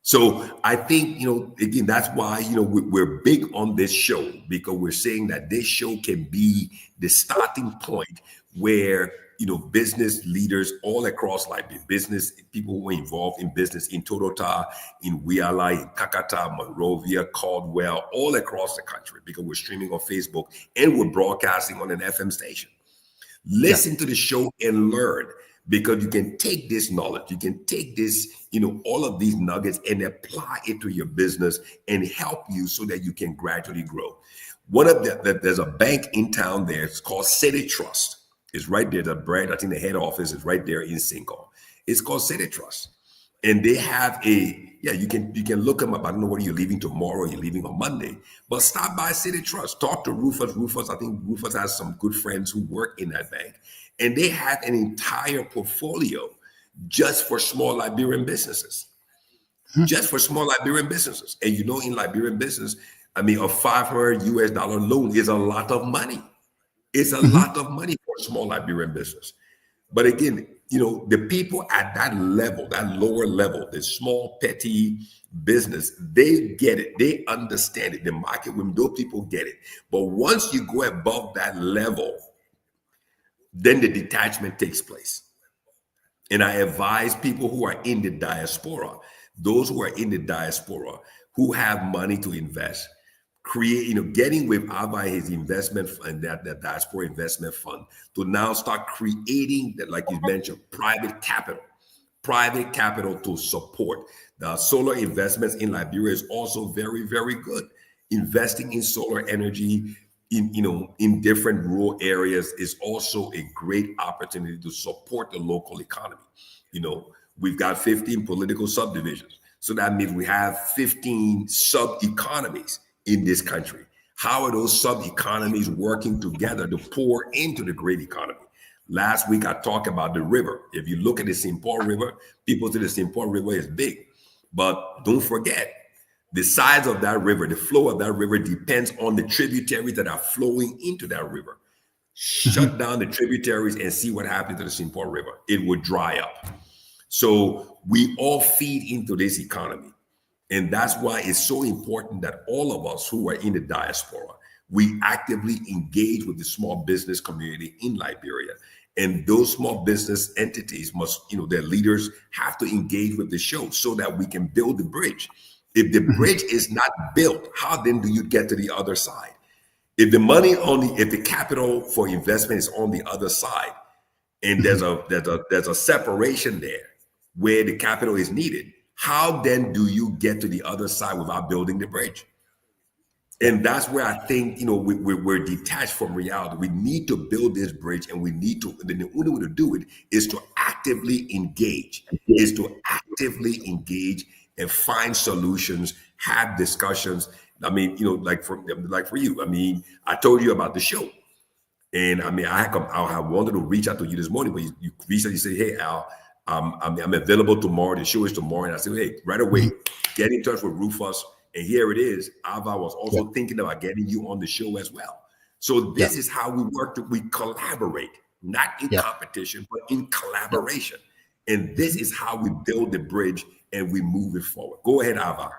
S3: So I think, again, that's why, we're big on this show, because we're saying that this show can be the starting point where, business leaders all across Liberia, business people who are involved in business in Totota, in Wiala, in Kakata, Monrovia, Caldwell, all across the country, because we're streaming on Facebook and we're broadcasting on an FM station. Listen to the show and learn, because you can take this knowledge, you can take this, all of these nuggets and apply it to your business and help you so that you can gradually grow. There's a bank in town there. It's called City Trust. It's right there. The brand, I think the head office is right there in Cinco. It's called City Trust. And they have you can look them up. I don't know whether you're leaving tomorrow or you're leaving on Monday, but stop by City Trust. Talk to Rufus. I think Rufus has some good friends who work in that bank. And they have an entire portfolio just for small Liberian businesses. Just for small Liberian businesses. And in Liberian business, a $500 US loan is a lot of money. It's a lot of money for a small Liberian business. But again, the people at that level, that lower level, the small, petty business, they get it. They understand it. The market women, those people get it. But once you go above that level, then the detachment takes place. And I advise people who are in the diaspora, those who are in the diaspora, who have money to invest, getting with Ava, his investment fund, that diaspora investment fund, to now start creating that, like you mentioned, private capital to support. The solar investments in Liberia is also very, very good. Investing in solar energy in different rural areas is also a great opportunity to support the local economy. We've got 15 political subdivisions. So that means we have 15 sub-economies in this country. How are those sub-economies working together to pour into the great economy? Last week, I talked about the river. If you look at the St. Paul River, people say the St. Paul River is big. But don't forget, the size of that river, the flow of that river depends on the tributaries that are flowing into that river. Shut down the tributaries and see what happens to the St. Paul River. It would dry up. So we all feed into this economy. And that's why it's so important that all of us who are in the diaspora, we actively engage with the small business community in Liberia. And those small business entities must, their leaders have to engage with the show so that we can build the bridge. If the bridge is not built, how then do you get to the other side? If the money if the capital for investment is on the other side, and there's a separation there where the capital is needed, how then do you get to the other side without building the bridge? And that's where I think, we're detached from reality. We need to build this bridge, and the only way to do it is to actively engage, and find solutions, have discussions. Like for you, I told you about the show. And I wanted to reach out to you this morning, but you reached out, you said, hey, Al, I'm available tomorrow. The show is tomorrow. And I said, hey, right away, get in touch with Rufus. And here it is. Ava was also thinking about getting you on the show as well. So this is how we work. We collaborate, not in competition, but in collaboration. And this is how we build the bridge and we move it forward. Go ahead, Ava.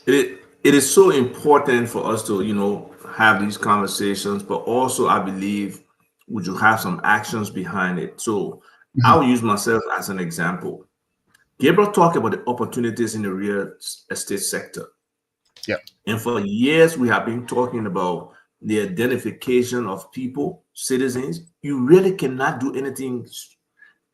S4: It is so important for us to, have these conversations, but also I believe we should have some actions behind it. So I will use myself as an example. Gabriel talked about the opportunities in the real estate sector.
S5: Yeah.
S4: And for years, we have been talking about the identification of people, citizens. You really cannot do anything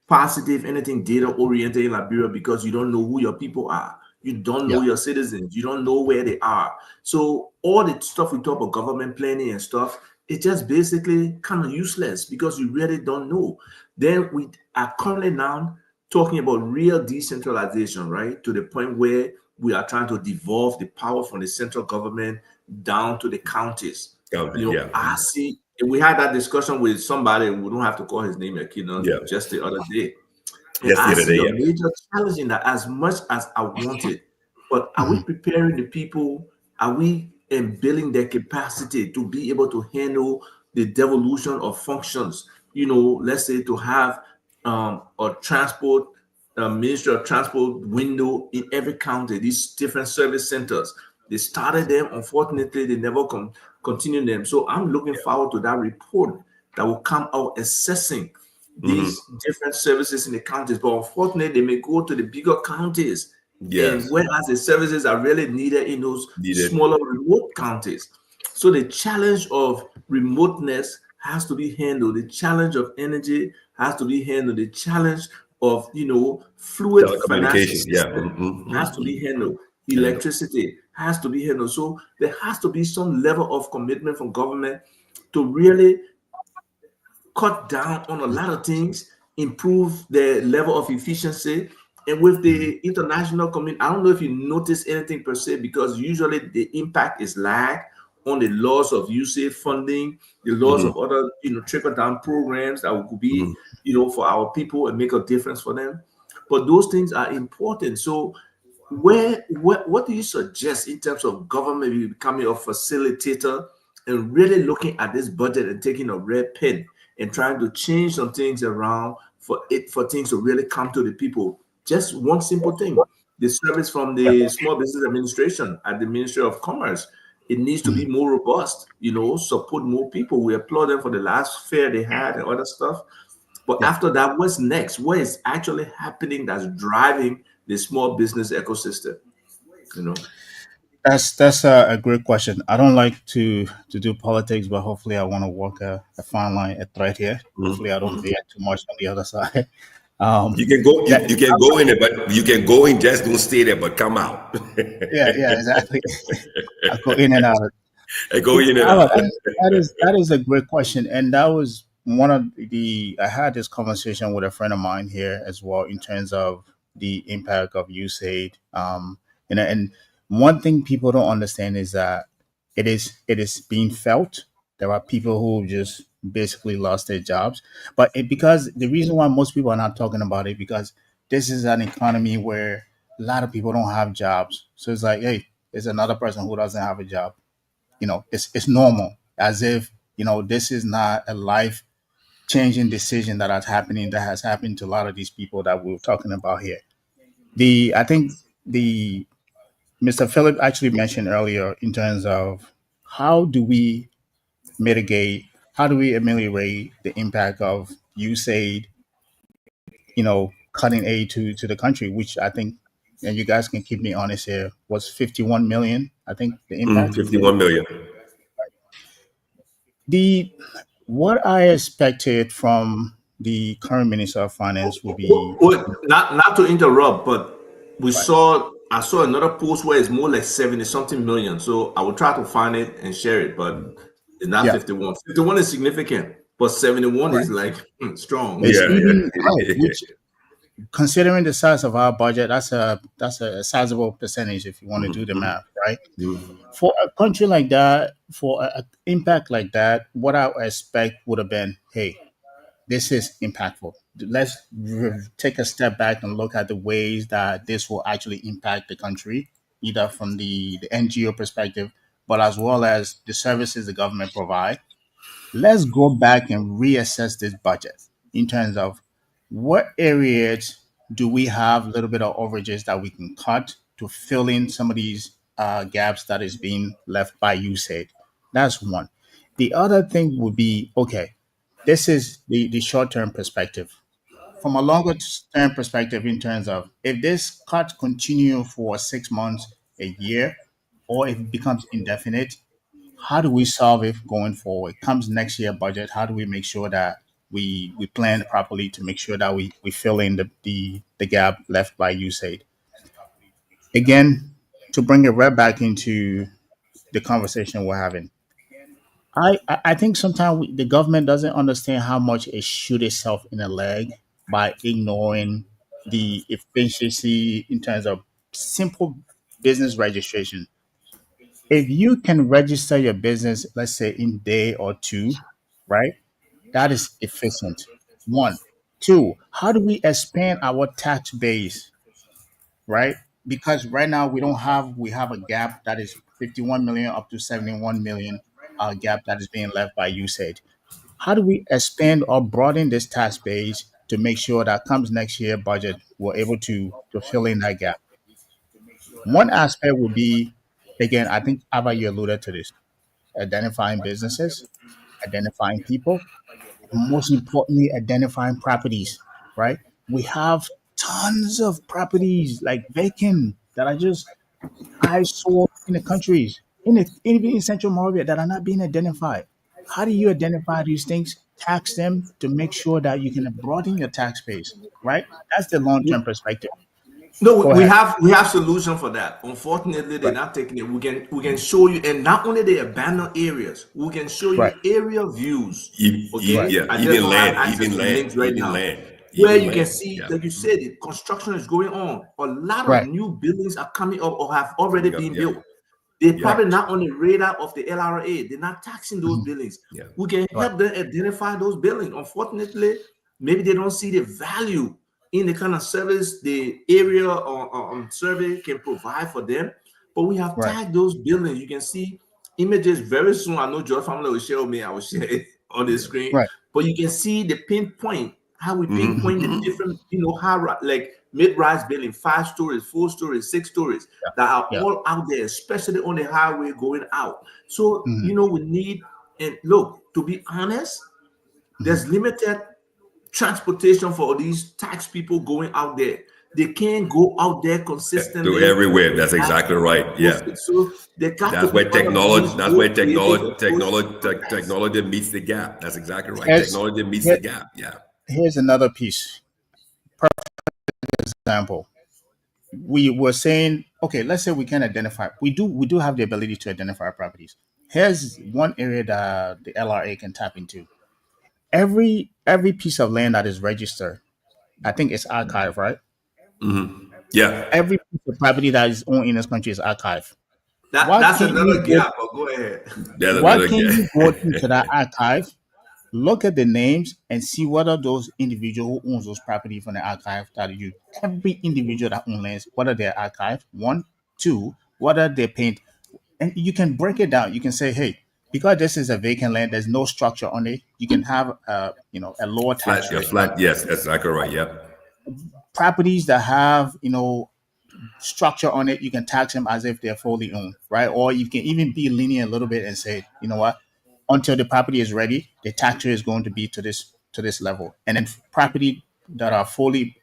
S4: positive, anything data-oriented in Liberia because you don't know who your people are. You don't know
S2: Yeah.
S4: your citizens. You don't know where they are. So all the stuff we talk about government planning and stuff, it's just basically kind of useless because you really don't know. Then we are currently now talking about real decentralization, right? To the point where we are trying to devolve the power from the central government down to the counties.
S3: Yeah.
S4: I see. We had that discussion with somebody. We don't have to call his name,
S3: Yeah.
S4: just the other day. And
S3: Just
S4: I
S3: the other
S4: see
S3: day.
S4: a
S3: Yeah.
S4: major challenge in that as much as I want it. But are we
S2: Mhm.
S4: preparing the people? Are we building their capacity to be able to handle the devolution of functions? Let's say to have a transport, Ministry of Transport window in every county, these different service centers. They started them. Unfortunately, they never continued them. So I'm looking forward to that report that will come out assessing
S3: Mhm.
S4: these different services in the counties. But unfortunately, they may go to the bigger counties, and
S3: Yes.
S4: whereas the services are really needed in those
S3: Needed.
S4: smaller remote counties. So the challenge of remoteness has to be handled. The challenge of energy has to be handled. The challenge of fluid financial
S3: Telecommunications. Yeah.
S4: system has to be handled. Electricity has to be handled. So there has to be some level of commitment from government to really cut down on a lot of things, improve the level of efficiency. And with
S2: Mhm.
S4: the international community, I don't know if you notice anything per se, because usually the impact is lag on the loss of USAID funding, the loss
S3: Mhm.
S4: of other, trickle down programs that could be,
S3: Mhm.
S4: for our people and make a difference for them. But those things are important. So what do you suggest in terms of government becoming a facilitator and really looking at this budget and taking a red pen and trying to change some things around for things to really come to the people? Just one simple thing: the service from
S2: Yeah.
S4: the Small Business Administration at the Ministry of Commerce. It needs to be
S2: Mhm.
S4: more robust, support more people. We applaud them for the last fair they had and other stuff. But
S2: Yeah.
S4: after that, what's next? What is actually happening that's driving the small business ecosystem? You know?
S5: That's a great question. I don't like to do politics, but hopefully I want to walk a fine line, a thread here. Hopefully I don't
S3: Mhm.
S5: veer too much on the other side. Um,
S3: You can go. You,
S5: that
S3: you can go in it, but you can go in. Just don't stay there, but come out.
S5: yeah, exactly. I go in and out.
S3: And go in and
S5: Albert,
S3: out.
S5: that is a great question, and that was one of the. I had this conversation with a friend of mine here as well in terms of the impact of USAID. And one thing people don't understand is that it is being felt. There are people who just basically lost their jobs, but because the reason why most people are not talking about it because this is an economy where a lot of people don't have jobs. So it's like, hey, there's another person who doesn't have a job. It's normal, as if this is not a life changing decision that has happened to a lot of these people that we are talking about here. The I think the Mr. Philip actually mentioned earlier in terms of how do we how do we ameliorate the impact of USAID, cutting aid to the country, which I think, and you guys can keep me honest here, was 51 million, I think, the impact.
S3: 51 million.
S5: The What I expected from the current Minister of Finance would be
S4: Not to interrupt, but
S5: right.
S4: I saw another post where it's more like 70 something million. So I will try to find it and share it, but it's not
S5: Yeah,
S4: 51. 51 is significant, but 71
S5: right.
S4: is like strong.
S5: It's
S3: Yeah,
S5: even right,
S3: yeah.
S5: which considering the size of our budget, that's a sizable percentage if you want to do the
S3: Mhm,
S5: math, right?
S3: mhm.
S5: For a country like that, for an impact like that, what I would expect would have been, hey, this is impactful. Let's take a step back and look at the ways that this will actually impact the country, either from the NGO perspective, but as well as the services the government provide. Let's go back and reassess this budget in terms of what areas do we have a little bit of overages that we can cut to fill in some of these gaps that is being left by USAID. That's one. The other thing would be, okay, this is the short-term perspective. From a longer term perspective, in terms of if this cut continue for 6 months, a year, or if it becomes indefinite, how do we solve it going forward? Comes next year budget, how do we make sure that we plan properly to make sure that we fill in the gap left by USAID? Again, to bring it right back into the conversation we're having, I think sometimes the government doesn't understand how much it shoot itself in the leg by ignoring the efficiency in terms of simple business registration. If you can register your business, let's say in day or two, right? That is efficient. One. Two, how do we expand our tax base, right? Because right now we have a gap that is 51 million up to 71 million gap that is being left by USAID. How do we expand or broaden this tax base to make sure that comes next year budget we're able to fill in that gap? One aspect would be, again, I think Ava, you alluded to this, identifying businesses, identifying people, and most importantly, identifying properties, right? We have tons of properties like vacant that are just eyesore in the countries, even in Central Moravia that are not being identified. How do you identify these things, tax them to make sure that you can broaden your tax base, right? That's the long term perspective.
S4: No,
S5: Go ahead.
S4: we have solution for that. Unfortunately, they're
S5: Right,
S4: not taking it. We can show you, and not only the abandoned areas, we can show
S5: right,
S4: you area views.
S5: right,
S4: Okay,
S3: Yeah,
S4: I just
S3: even
S4: don't have
S3: land,
S4: access
S3: even
S4: to
S3: land,
S4: links right
S3: even
S4: now,
S3: land,
S4: where
S3: even
S4: you can
S3: land.
S4: see,
S3: Yeah,
S4: like you said, the construction is going on. A lot of
S5: right,
S4: new buildings are coming up or have already
S3: coming up.
S4: been
S3: Yeah,
S4: built. They're
S3: yeah,
S5: right,
S4: probably not on the radar of the LRA. They're not taxing those
S5: mhm,
S4: buildings.
S3: yeah.
S4: We can
S5: right,
S4: help them identify those buildings. Unfortunately, maybe they don't see the value in the kind of service the area or survey can provide for them. But we have
S5: right,
S4: tagged those buildings. You can see images very soon. I know George Family will share with me. I will share it on the screen.
S5: right,
S4: But you can see the pinpoint, how we
S3: Hmm.
S5: mhm,
S4: pinpoint the different, high, like mid-rise building, 5 stories, 4 stories, 6 stories
S5: yeah,
S4: that are
S5: yeah,
S4: all out there, especially on the highway going out. So,
S5: mhm,
S4: we need, and look, to be honest,
S5: mhm.
S4: there's limited transportation for these tax people going out there. They can't go out there
S3: To
S4: consistently.
S3: everywhere. That's exactly right. Yeah.
S4: So there got to
S3: That's
S4: be
S3: where
S4: other
S3: technology.
S4: means,
S3: That's
S4: more
S3: where
S4: creative
S3: technology.
S4: approach
S3: Technology.
S4: for that.
S3: Technology meets the gap. That's exactly right.
S5: Here's
S3: Technology meets the
S5: here,
S3: gap. Yeah.
S5: here's another piece. Example. We were saying, okay, let's say we can identify. We do have the ability to identify properties. Here's one area that the LRA can tap into. Every piece of land that is registered, I think it's archived, right?
S3: Yeah.
S5: Every piece of property that is owned in this country is archived.
S4: That
S5: Why
S4: that's
S5: can't you
S4: another
S5: go?
S4: gap. But go ahead.
S3: That's
S5: Why
S3: another
S5: can't you go into
S3: gap.
S5: that archive, look at the names, and see whether those individual who owns those property from the archive that you every individual that owns lands, whether they're archived, one, two, whether they paint, and you can break it down. You can say, hey, because this is a vacant land, there's no structure on it. You can have a lower
S3: Flat.
S5: tax
S3: Yeah.
S5: rate, right?
S3: Flat. Yes. That's exactly right. Yep.
S5: Properties that have structure on it, you can tax them as if they're fully owned, right? Or you can even be lenient a little bit and say, you know what, until the property is ready, the tax rate is going to be to this level. And then property that are fully,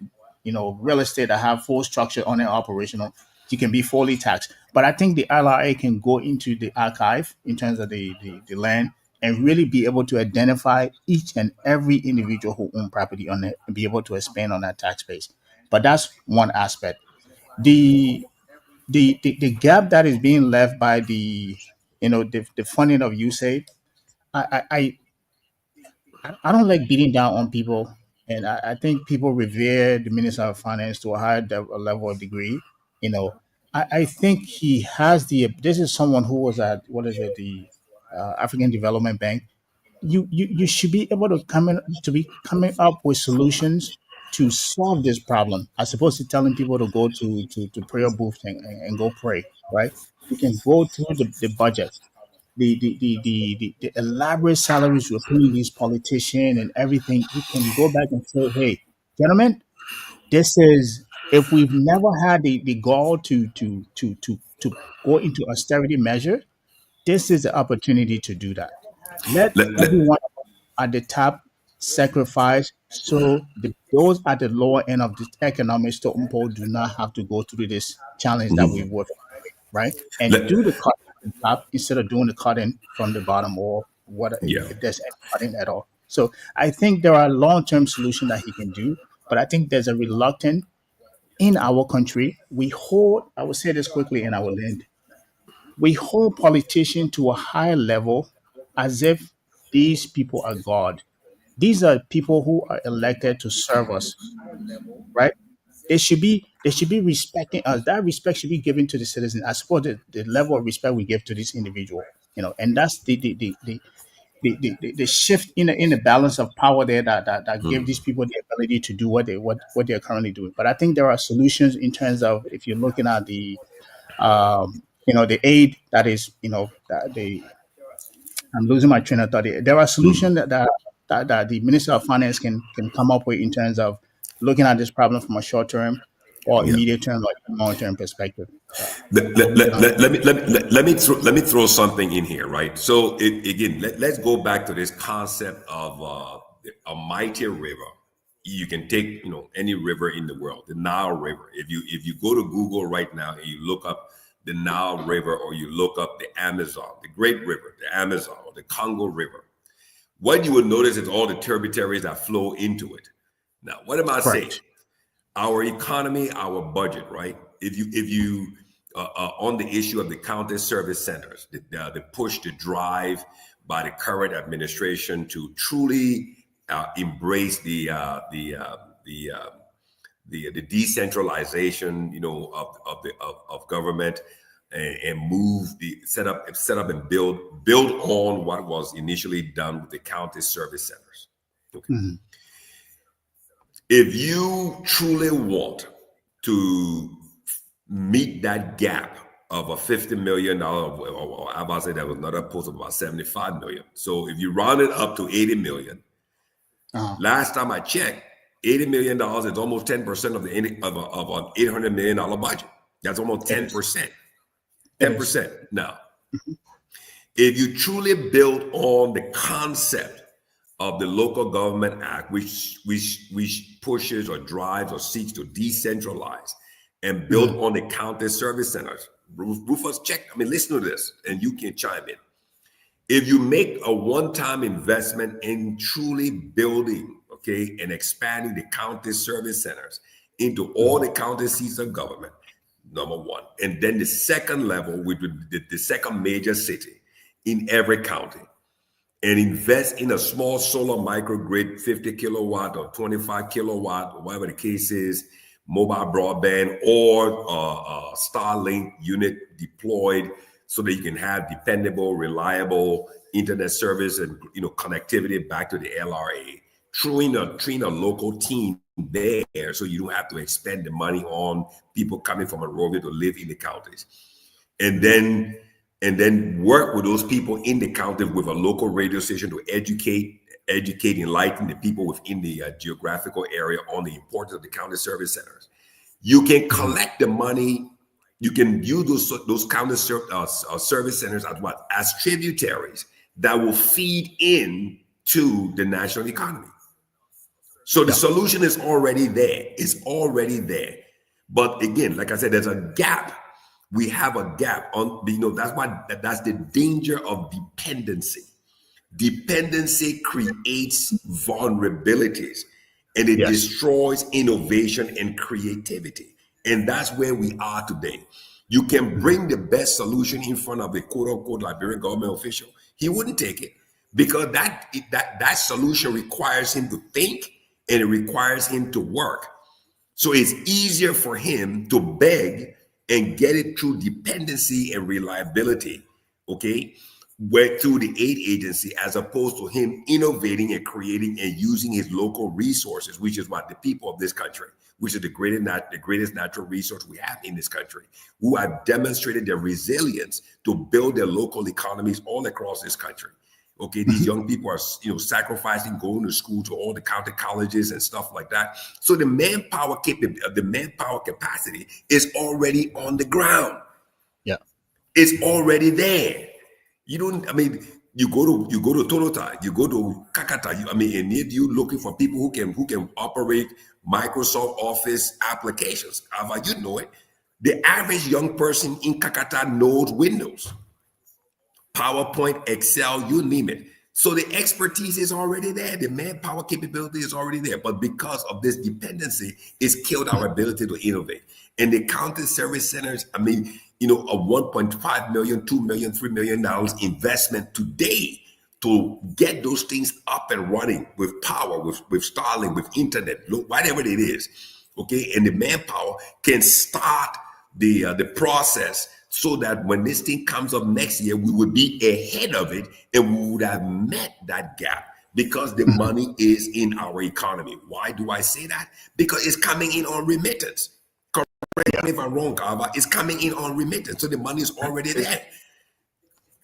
S5: real estate that have full structure on it operational, you can be fully taxed. But I think the LRA can go into the archive in terms of the land and really be able to identify each and every individual who own property on it and be able to expand on that tax base. But that's one aspect. The the, the, the gap that is being left by the funding of USAID, I, I I don't like beating down on people, and I think people revere the Minister of Finance to a higher level of degree. You know, I think he has the. This is someone who was at what is it, the African Development Bank. You should be able to be coming up with solutions to solve this problem, as opposed to telling people to go to prayer booth and go pray. Right? You can go through the budget, the elaborate salaries we're paying these politicians and everything. We can go back and say, hey, gentlemen, this is if we've never had the gall to go into austerity measure, this is the opportunity to do that. Let
S3: Let,
S5: everyone at the top sacrifice so those at the lower end of the economic totem pole do not have to go through this challenge that we would, right? And
S3: let,
S5: do the cut from the top instead of doing the cutting from the bottom or what
S3: yeah.
S5: if there's any cutting at all. So I think there are long term solutions that he can do, but I think there's a reluctance in our country, we hold, I will say this quickly and I will end, we hold politicians to a higher level as if these people are God. These are people who are elected to serve us, right? They should be respecting us. That respect should be given to the citizen. I suppose the level of respect we give to this individual, and that's the shift in the balance of power there that give these people the ability to do what they're currently doing. But I think there are solutions in terms of if you're looking at the aid that is that the I'm losing my train of thought. There are solutions that the Minister of Finance can come up with in terms of looking at this problem from a short term or
S3: Yeah.
S5: immediate term, like long term perspective.
S3: Let me throw something in here, right? So again, let's go back to this concept of a mighty river. You can take any river in the world, the Nile River. If you go to Google right now and you look up the Nile River, or you look up the Amazon, the Great River, the Amazon, or the Congo River, what you will notice is all the tributaries that flow into it. Now, what am I saying?
S5: Correct.
S3: Our economy, our budget, right? If you on the issue of the county service centers, the push to drive by the current administration to truly embrace the decentralization, of government, and move set up and build on what was initially done with the county service centers. Okay.
S5: Mm-hmm.
S3: If you truly want to meet that gap of a $50 million, or I about to say that was another post of about 75 million. So if you round it up to 80 million, last time I checked, $80 million is almost 10% of an $800 million budget. That's almost 10%. 10%. Now, if you truly build on the concept of the Local Government Act, which pushes or drives or seeks to decentralize and build on the county service centers. Rufus, listen to this, and you can chime in. If you make a one-time investment in truly building, and expanding the county service centers into all the county seats of government, number one, and then the second level, which would be the second major city in every county, and invest in a small solar microgrid, 50 kilowatt or 25 kilowatt, or whatever the case is, mobile broadband, or Starlink unit deployed so that you can have dependable, reliable internet service and connectivity back to the LRA. Train a local team there so you don't have to expend the money on people coming from Monrovia to live in the counties. And then work with those people in the county with a local radio station to educate, enlighten the people within the geographical area on the importance of the county service centers. You can collect the money. You can use those county service centers as tributaries that will feed in to the national economy. So the solution is already there. It's already there. But again, like I said, there's a gap. We have a gap on, that's the danger of dependency. Dependency creates vulnerabilities, and it destroys innovation and creativity. And that's where we are today. You can bring the best solution in front of a quote unquote Liberian government official. He wouldn't take it because that solution requires him to think, and it requires him to work. So it's easier for him to beg and get it through dependency and reliability, where through the aid agency, as opposed to him innovating and creating and using his local resources, which is what the people of this country, which is the greatest natural resource we have in this country, who have demonstrated their resilience to build their local economies all across this country. These young people are, sacrificing going to school to all the county colleges and stuff like that. So the manpower capacity is already on the ground.
S5: Yeah,
S3: it's already there. You go to Tonota, you go to Kakata. And if you looking for people who can operate Microsoft Office applications, the average young person in Kakata knows Windows, PowerPoint, Excel, you name it. So the expertise is already there. The manpower capability is already there. But because of this dependency, it's killed our ability to innovate. And the county service centers, I mean, a $1.5 million, $2 million, $3 million investment today to get those things up and running with power, with Starlink, with internet, whatever it is, okay? And the manpower can start the process so that when this thing comes up next year, we would be ahead of it and we would have met that gap because the money is in our economy. Why do I say that? Because it's coming in on remittance. Correct me if I'm wrong, Kava. It's coming in on remittance, so the money is already there.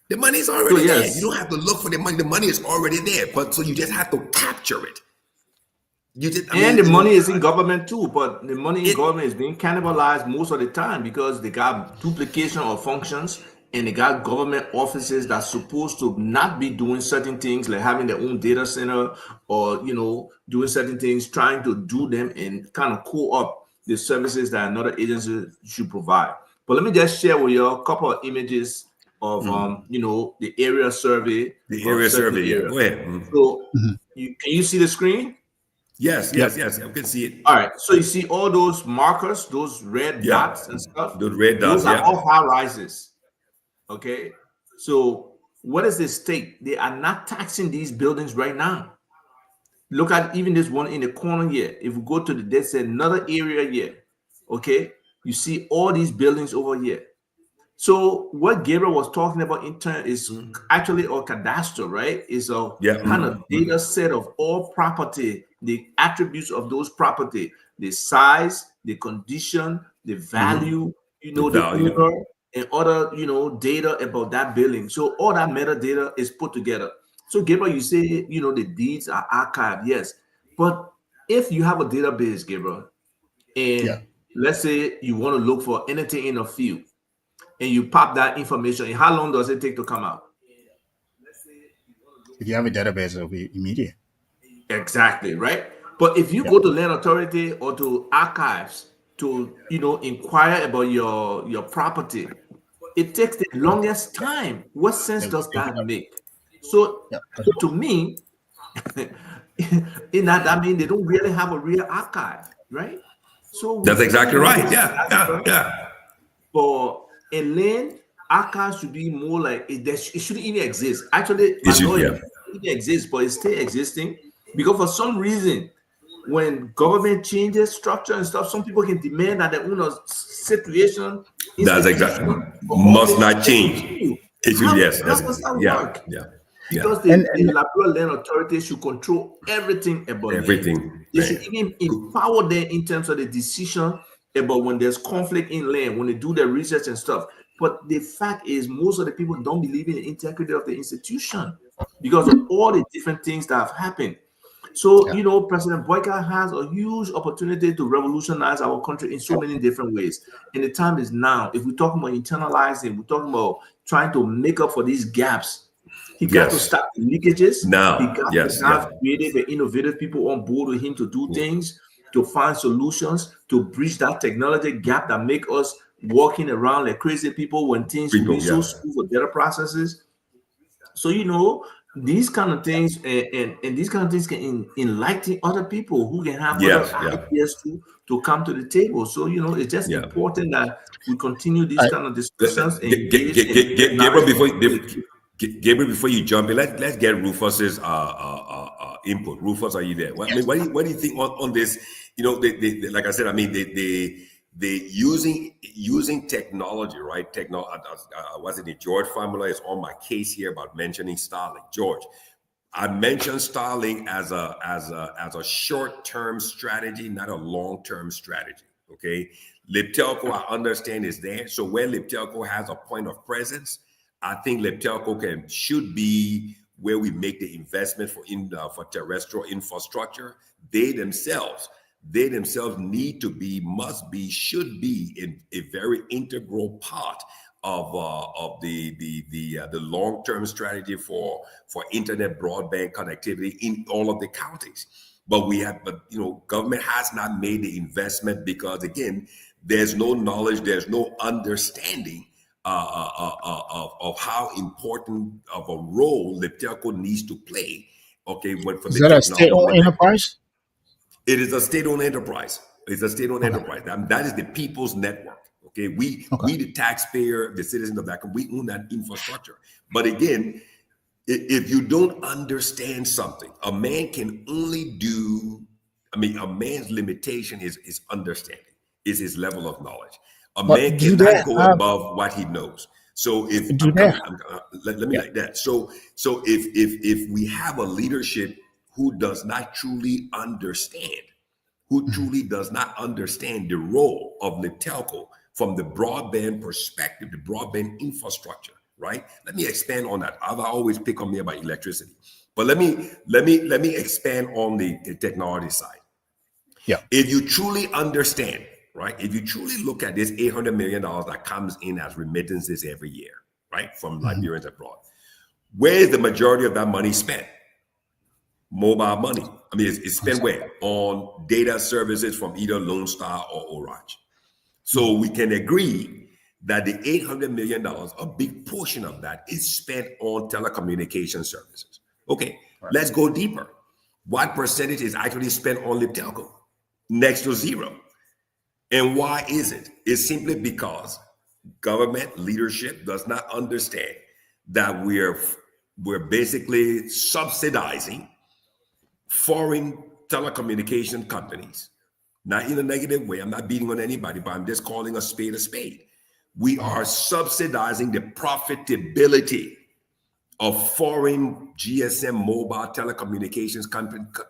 S3: The money is already there. You don't have to look for the money. The money is already there, but so you just have to capture it.
S4: The money is in government too, but the money in government is being cannibalized most of the time because they got duplication of functions and they got government offices that's supposed to not be doing certain things, like having their own data center or doing certain things, trying to do them and kind of co-op the services that another agency should provide. But let me just share with you a couple of images of the area survey.
S3: The area survey, yeah. Go ahead.
S4: So can you see the screen?
S3: Yes, I can see it.
S4: All right, so you see all those markers, those red dots and stuff.
S3: Those red dots,
S4: those are all high rises. Okay, so what is the state? They are not taxing these buildings right now. Look at even this one in the corner here. If we go to there's another area here. Okay, you see all these buildings over here. So what Gabriel was talking about in turn is actually a cadastre, right? It's a kind of data set of all property, the attributes of those property, the size, the condition, the value, the owner, and other, data about that building. So all that metadata is put together. So Gabriel, you say, the deeds are archived, yes. But if you have a database, Gabriel, and let's say you want to look for anything in a field, and you pop that information, and how long does it take to come out?
S5: If you have a database, it'll be immediate.
S4: Exactly, right? But if you go to Land Authority or to archives to, inquire about your property, it takes the longest time. What sense does that make? So to me, in that, I mean, they don't really have a real archive, right? So
S3: that's exactly right. Yeah.
S4: For a land, archives should be more like it shouldn't even exist. Actually,
S3: it shouldn't
S4: exist, but it's still existing because for some reason, when government changes structure and stuff, some people can demand that the owner's situation.
S3: That's exactly must not change. It should, work.
S4: Because the Labrador Land Authority should control everything about
S3: everything.
S4: They should even empower them in terms of the decision about when there's conflict in land, when they do their research and stuff. But the fact is, most of the people don't believe in the integrity of the institution because of all the different things that have happened. So, President Boyka has a huge opportunity to revolutionize our country in so many different ways. And the time is now. If we're talking about internalizing, we're talking about trying to make up for these gaps. He got to stop the leakages.
S3: Now,
S4: he got to have creative and innovative people on board with him to do things, to find solutions, to bridge that technology gap that make us walking around like crazy people when things be so smooth for data processes. So, these kind of things and these kind of things can enlighten other people who can have other ideas to come to the table. So, it's just important that we continue these kind of discussions.
S3: Gabriel, before you jump in, let's get Rufus's input. Rufus, are you there? What do you think on this? Like I said, I mean, they using technology, right? Was it the George formula is on my case here about mentioning Starlink. George, I mentioned Starlink as a short-term strategy, not a long-term strategy. Okay, Libtelco, I understand, is there. So where Libtelco has a point of presence, I think Libtelco should be where we make the investment for terrestrial infrastructure. They themselves need to be, must be, should be in a very integral part of the long-term strategy for internet broadband connectivity in all of the counties. But government has not made the investment because, again, there's no knowledge, there's no understanding of how important of a role Leptelco needs to play. Okay, what for
S5: Is
S3: the
S5: that a
S3: technology?
S5: state-owned enterprise?
S3: It is a state-owned enterprise. It's a state-owned
S5: Okay.
S3: enterprise. That is the people's network. Okay, we the taxpayer, the citizens of that, we own that infrastructure. But again, if you don't understand something, a man can only do. I mean, a man's limitation is understanding, is his level of knowledge. A
S5: But
S3: man
S5: do they
S3: cannot go
S5: have?
S3: above what he knows. So if
S5: Do
S3: I'm
S5: they?
S3: coming, let me
S5: Yeah.
S3: like that. So if we have a leadership who does not truly understand, who truly does not understand the role of Leptelco from the broadband perspective, the broadband infrastructure, right? Let me expand on that. I always pick on me about electricity, but let me expand on the technology side.
S5: Yeah.
S3: If you truly understand, right? If you truly look at this $800 million that comes in as remittances every year, right, from Liberians abroad, where is the majority of that money spent? Mobile money. I mean, it's spent where? On data services from either Lone Star or Orange. So we can agree that the $800 million, a big portion of that is spent on telecommunication services. Okay, let's go deeper. What percentage is actually spent on Leptelco? Next to zero. And why is it? It's simply because government leadership does not understand that we're basically subsidizing foreign telecommunication companies. Not in a negative way. I'm not beating on anybody, but I'm just calling a spade a spade. We are subsidizing the profitability of foreign GSM mobile telecommunications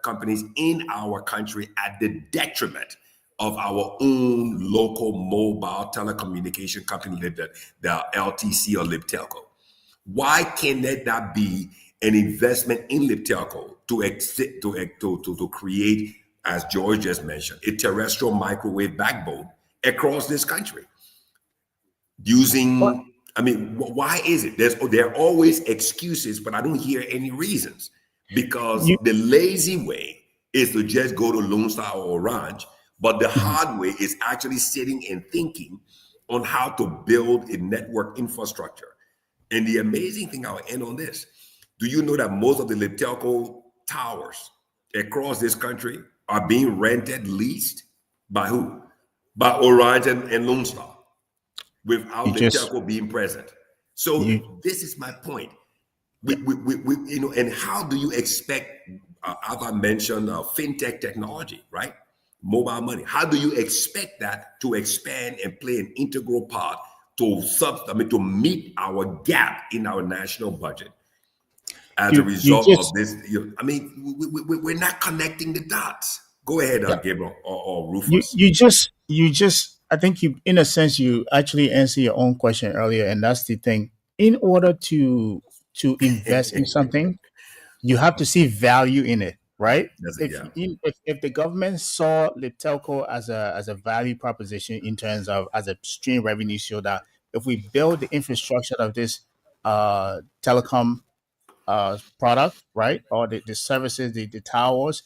S3: companies in our country at the detriment of our own local mobile telecommunication company, the LTC or Leptelco. Why can that not be an investment in Leptelco to create, as George just mentioned, a terrestrial microwave backbone across this country?
S5: But
S3: I mean, why is it? There are always excuses, but I don't hear any reasons. Because
S5: you.
S3: the lazy way is to just go to Lone Star or Orange, but the
S5: Mhm.
S3: hard way is actually sitting and thinking on how to build a network infrastructure. And the amazing thing, I'll end on this. Do you know that most of the Leptelco towers across this country are being rented, leased by who? By Orange and Lone Star, without
S5: You just
S3: Leptelco being present. So
S5: you.
S3: this is my point.
S5: Yeah.
S3: And how do you expect, as I mentioned, fintech technology, right? Mobile money. How do you expect that to expand and play an integral part to meet our gap in our national budget as a
S5: You
S3: result of
S5: just.
S3: this? We're not connecting the dots. Go ahead,
S5: Yeah.
S3: Gabriel or Rufus.
S5: You just. I think you, in a sense, you actually answer your own question earlier, and that's the thing. In order to invest in something, you have to see value in it, right?
S3: That's it,
S5: If
S3: yeah.
S5: if the government saw Leptelco as a value proposition in terms of as a stream revenue, so that if we build the infrastructure of this telecom product, right, or the services, the towers,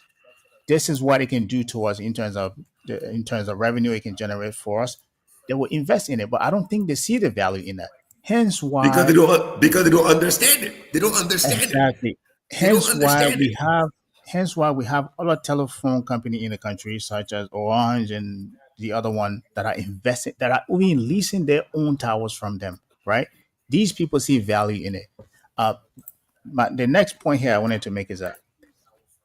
S5: this is what it can do to us in terms of in terms of revenue it can generate for us. They will invest in it, but I don't think they see the value in that. Hence
S3: Because
S5: why.
S3: they don't understand it. They don't understand it.
S5: Exactly.
S3: They don't
S5: Hence why
S3: understand
S5: we
S3: it.
S5: have other telephone company in the country such as Orange and the other one that are investing that are even leasing their own towers from them, right? These people see value in it. Uh the next point here I wanted to make is that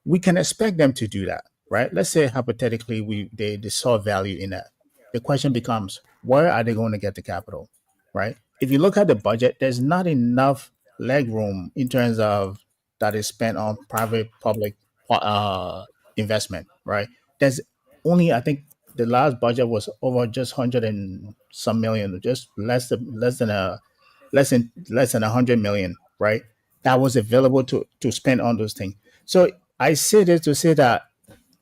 S5: we can expect them to do that, right? Let's say hypothetically they saw value in that. The question becomes, where are they going to get the capital, right? If you look at the budget, there's not enough leg room in terms of that is spent on private public investment, right? There's only, I think the last budget was over just 100 and some million, just less than 100 million, right? That was available to spend on those things. So I say this to say that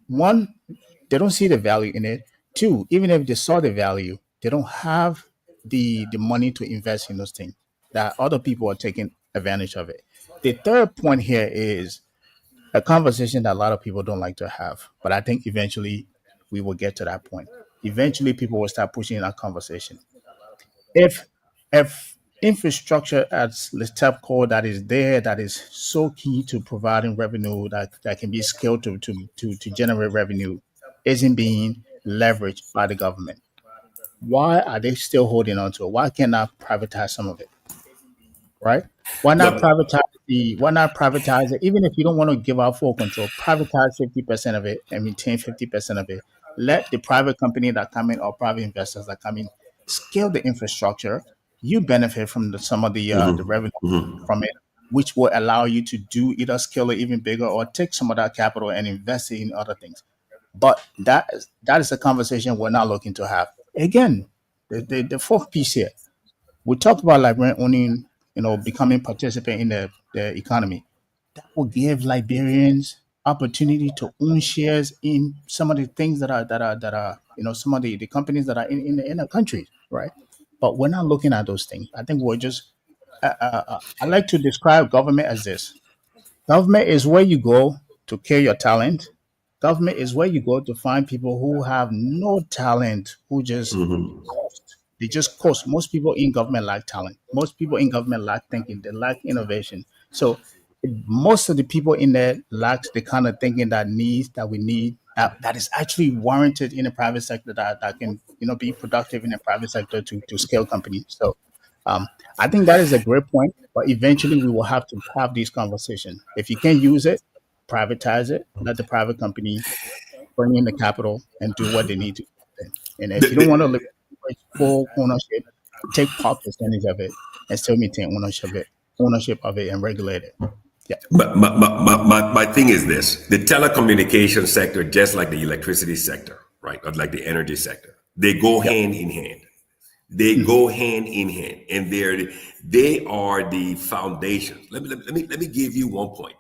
S5: one, they don't see the value in it. Two, even if they saw the value, they don't have the money to invest in those things. That other people are taking advantage of it. The third point here is a conversation that a lot of people don't like to have, but I think eventually we will get to that point. Eventually, people will start pushing that conversation. If if infrastructure as the step core that is there, that is so key to providing revenue that can be scaled to generate revenue, isn't being leveraged by the government, why are they still holding on to it? Why can't I privatize some of it? Right?
S3: Look,
S5: Why not privatize it? Even if you don't want to give out full control, privatize 50% of it and retain 50% of it. Let the private company that come in or private investors that come in scale the infrastructure. You benefit from some of the revenue from it, which will allow you to do either scale it even bigger or take some of that capital and invest it in other things. But that is a conversation we're not looking to have. Again, the fourth piece here, we talked about Liberian owning, becoming participant in the economy. That will give Liberians opportunity to own shares in some of the things that are some of the companies that are in the country, right? But we're not looking at those things. I think we're just I like to describe government as this. Government is where you go to kill your talent. Government is where you go to find people who have no talent, who just cost. They just cost. Most people in government lack talent. Most people in government lack thinking. They lack innovation. So most of the people in there lack the kind of thinking that we need that is actually warranted in the private sector that can be productive in the private sector to scale companies. So um, I think that is a great point, but eventually we will have to have these conversations. If you can't use it, privatize it, let the private company bring in the capital and do what they need to. And if you don't want to live with full ownership, take part percentage of it and still maintain ownership of it and regulate it. Yeah.
S3: my thing is this: the telecommunication sector, just like the electricity sector, right, or like the energy sector, they go
S5: Yep.
S3: hand in hand. They go hand in hand, and they are the foundations. Let me give you one point.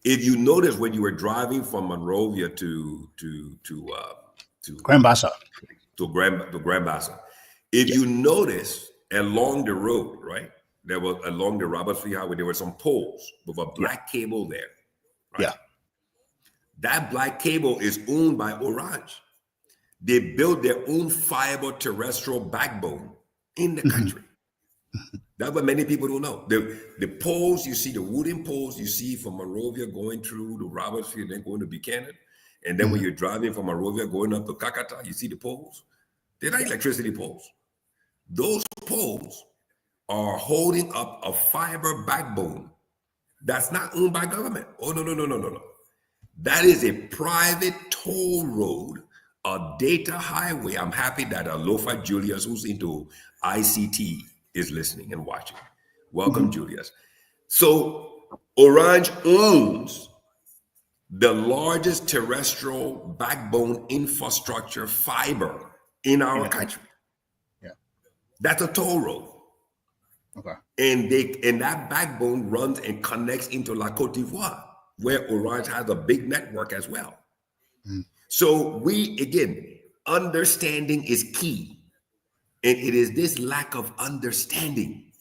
S3: If you notice when you were driving from Monrovia
S5: Grand Bassa.
S3: to Grand Bassa, if you notice along the road, right, there was along the Robert Free Highway, there were some poles with a black cable there. Right?
S5: Yeah.
S3: That black cable is owned by Orange. They built their own fiber terrestrial backbone in the country. That's what many people don't know. The poles, you see the wooden poles you see from Monrovia going through the Roberts Field, then going to Buchanan. And then when you're driving from Monrovia going up to Kakata, you see the poles. They're not electricity poles. Those poles are holding up a fiber backbone that's not owned by government. Oh, no. That is a private toll road, a data highway. I'm happy that Alofa Julius, who's into ICT, is listening and watching. Welcome, Julius. So Orange owns the largest terrestrial backbone infrastructure fiber in our country.
S5: Yeah.
S3: That's a toll road.
S5: Okay.
S3: And that backbone runs and connects into La Côte d'Ivoire, where Orange has a big network as well. So again, understanding is key. And it is this lack of understanding.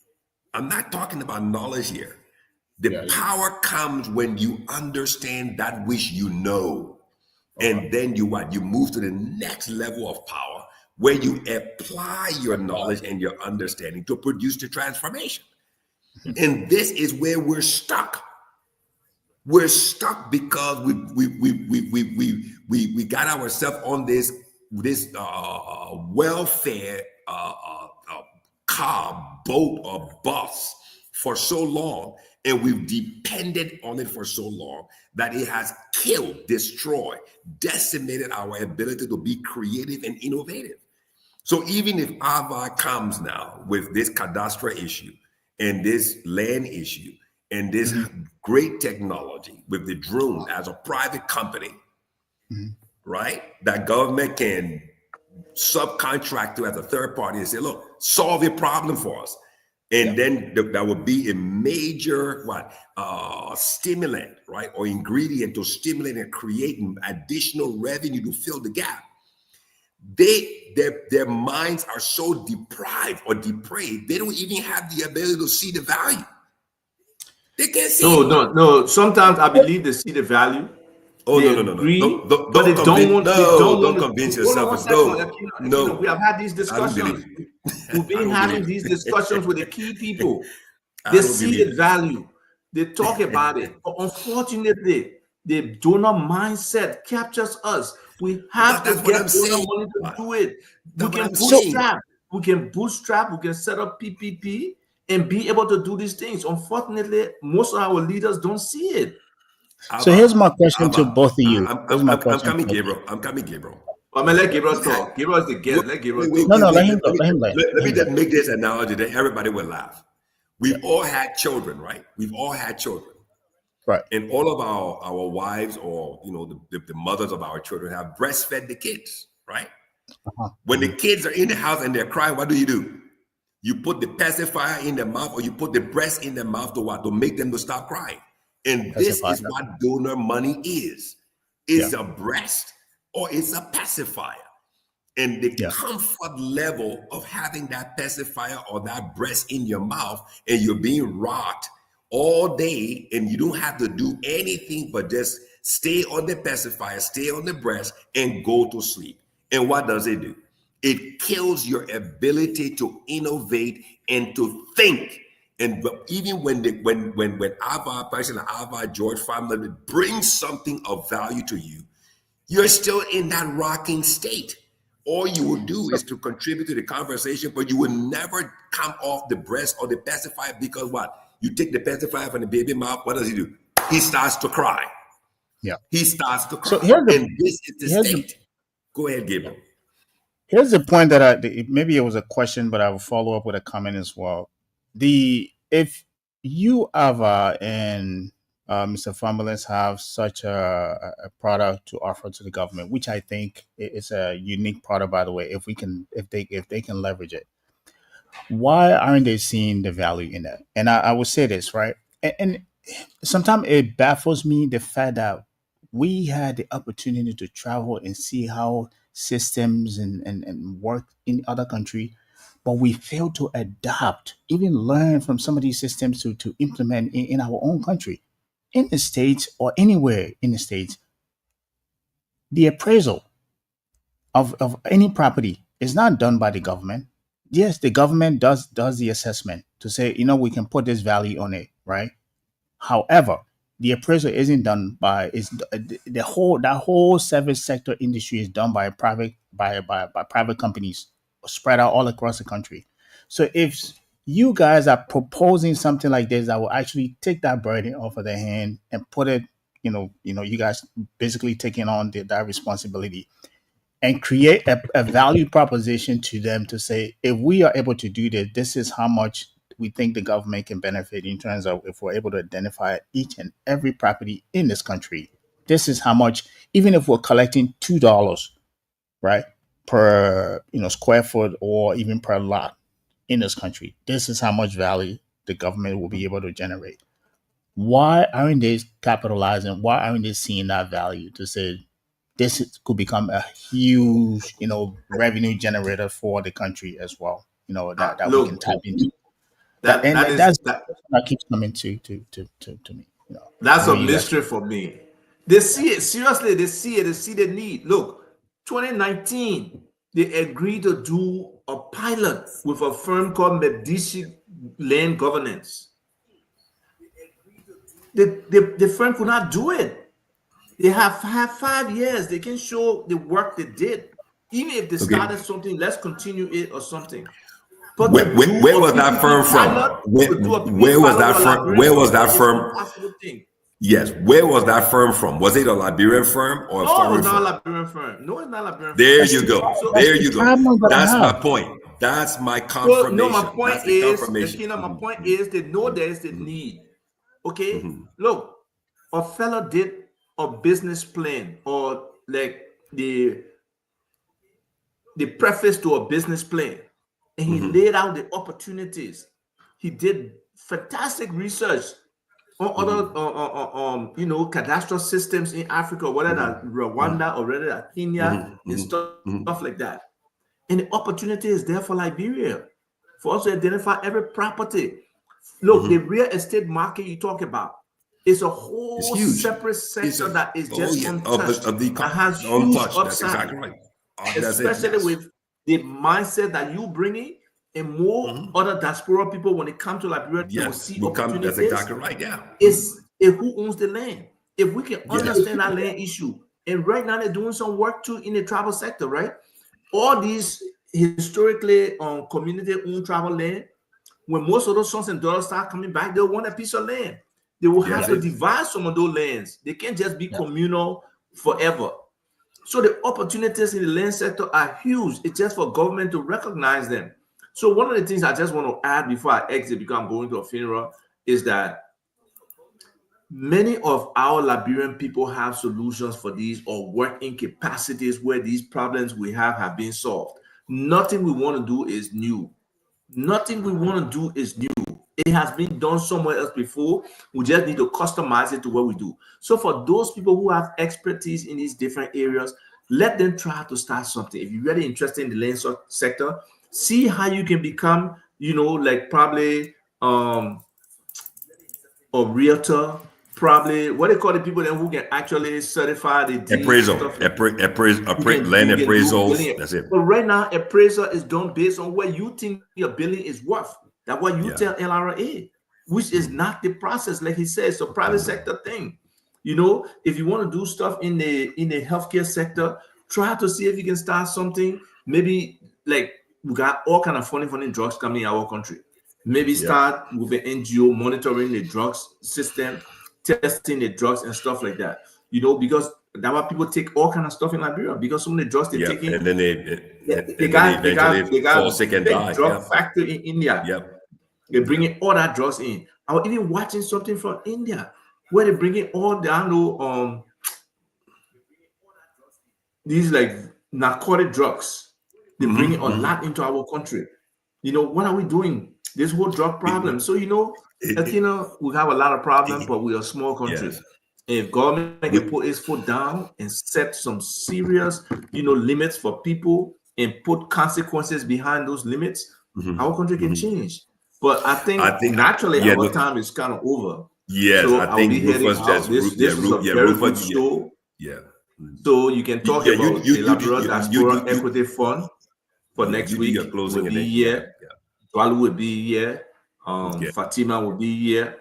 S3: I'm not talking about knowledge here. The power comes when you understand that which you know. And then you move to the next level of power where you apply your knowledge and your understanding to produce the transformation. And this is where we're stuck. We're stuck because we got ourselves on this welfare car, boat, or bus for so long, and we've depended on it for so long that it has killed, destroyed, decimated our ability to be creative and innovative. So even if Ava comes now with this cadastral issue and this land issue and this great technology with the drone as a private company, right, that government can subcontract to as a third party and say, look, solve your problem for us. And then that would be a major stimulant, right, or ingredient to stimulate and creating additional revenue to fill the gap. Their minds are so deprived or depraved, they don't even have the ability to see the value. They can't see it.
S4: No. Sometimes I believe they see the value.
S3: Oh,
S4: They
S3: no.
S4: agree,
S3: Don't
S4: Don't
S3: convince yourself.
S4: Hold on one second,
S3: No.
S4: We have had these discussions.
S3: believe
S4: We've been having these discussions with the key people.
S3: I
S4: They
S3: don't
S4: see
S3: believe
S4: the
S3: it.
S4: value. They talk about it. But unfortunately, the donor mindset captures us. We have to
S3: That's what
S4: get
S3: I'm
S4: donor
S3: saying.
S4: money to do it. We
S3: That's what
S4: can
S3: I'm saying.
S4: bootstrap. We can bootstrap. We can set up PPP and be able to do these things. Unfortunately, most of our leaders don't see it.
S5: So here's my question to both of you. Here's my
S3: I'm
S5: question.
S3: coming, Gabriel. I'm coming, Gabriel.
S4: I'm gonna let Gabriel talk. Gabriel is the guest. Let Gabriel talk.
S5: No, let him go. Let him go.
S3: Let me just make this analogy that everybody will laugh. We've all had children, right? We've all had children.
S5: Right.
S3: And all of our wives or, you know, the mothers of our children have breastfed the kids, right? When the kids are in the house and they're crying, what do? You put the pacifier in their mouth or you put the breast in their mouth to what? To make them to stop crying. And this is what donor money is. It's a breast or it's a pacifier. And the comfort level of having that pacifier or that breast in your mouth and you're being rocked all day and you don't have to do anything but just stay on the pacifier, stay on the breast and go to sleep. And what does it do? It kills your ability to innovate and to think. And even when Ava, person Ava, George family brings something of value to you, you're still in that rocking state. All you will do is to contribute to the conversation, but you will never come off the breast or the pacifier because what? You take the pacifier from the baby mouth, what does he do? He starts to cry.
S5: Yeah.
S3: He starts to cry.
S5: So here's
S3: and this is the state. Go ahead, Gabriel.
S5: Here's the point that maybe it was a question, but I will follow up with a comment as well. If you, Ava, and Mr. Famulus have such a product to offer to the government, which I think is a unique product, by the way, if they can leverage it, why aren't they seeing the value in that? And I would say this, right? And sometimes it baffles me the fact that we had the opportunity to travel and see how systems and work in other country, but we failed to adapt, even learn from some of these systems to implement in our own country. In the States or anywhere in the States, the appraisal of any property is not done by the government. Yes, the government does the assessment to say, we can put this value on it, right? However, the appraisal isn't done by that whole service sector industry is done by private companies spread out all across the country. So if you guys are proposing something like this that will actually take that burden off of their hand and put it, you guys basically taking on that responsibility and create a value proposition to them to say, if we are able to do this, this is how much we think the government can benefit in terms of if we're able to identify each and every property in this country. This is how much, even if we're collecting $2, right, per square foot or even per lot in this country, this is how much value the government will be able to generate. Why aren't they capitalizing? Why aren't they seeing that value to say this could become a huge, revenue generator for the country as well? That we can tap into. That keeps coming to me.
S4: That's a mystery for me. They see it seriously. They see it. They see the need. Look, 2019, they agreed to do a pilot with a firm called Medici Land Governance. The firm could not do it. They have 5 years. They can show the work they did. Even if they started something, let's continue it or something. But
S3: where was that firm from? Where was that firm? Where was that firm? Yes, where was that firm from? Was it a Liberian firm or a foreign firm? No, it's not a Liberian firm. No, it's not a Liberian firm. There you go. There you go. That's my point. That's my confirmation.
S4: No, my point is, my point is they know there is a need. Okay, look, a fellow did a business plan or like the preface to a business plan, and he laid out the opportunities. He did fantastic research on other cadastral systems in Africa, whether that's Rwanda or whether that's Kenya and stuff like that. And the opportunity is there for Liberia for us to identify every property. Look, the real estate market you talk about is a whole separate sector that is just untouched. That has huge upside. That's exactly right. Especially with the mindset that you bring in. and more other diaspora people, when they come to Liberia, they will
S3: Yes,
S4: see
S3: will come.
S4: opportunities.
S3: That's exactly right. Yeah.
S4: It's who owns the land. If we can understand that land issue, and right now they're doing some work too in the tribal sector, right? All these historically community-owned tribal land, when most of those sons and daughters start coming back, they'll want a piece of land. They will have to divide some of those lands. They can't just be communal forever. So the opportunities in the land sector are huge. It's just for government to recognize them. So one of the things I just want to add before I exit, because I'm going to a funeral, is that many of our Liberian people have solutions for these or working capacities where these problems we have been solved. Nothing we want to do is new. Nothing we want to do is new. It has been done somewhere else before. We just need to customize it to what we do. So for those people who have expertise in these different areas, let them try to start something. If you're really interested in the land sector, see how you can become, like probably a realtor, probably what they call the people then who can actually certify the deeds,
S3: land appraisals. That's it.
S4: But right now, appraisal is done based on what you think your building is worth. That's what you tell LRA, which is not the process, like he says. So private sector thing. If you want to do stuff in the healthcare sector, try to see if you can start something. Maybe like we got all kind of funny drugs coming in our country. Maybe start with an NGO monitoring the drugs system, testing the drugs and stuff like that. Because that's why people take all kind of stuff in Liberia, because some of the drugs they're taking,
S3: and then they fall sick and die.
S4: Drug factory in India.
S3: Yep.
S4: They're bringing all that drugs in. I was even watching something from India where they're bringing all the these like narcotic drugs. They're bringing a lot into our country. What are we doing? This whole drug problem. So we have a lot of problems, but we're a small country.
S3: Yes.
S4: If government can put its foot down and set some serious, limits for people and put consequences behind those limits, our country can change. But I think naturally our time is kind of over.
S3: Yes,
S4: so
S3: I think Rufus just
S4: this is a very good show.
S3: Yeah.
S4: So you can talk about the Liberia Diaspora Equity Fund for next week. Will be here. Dwalu will be here. Fatima will be here.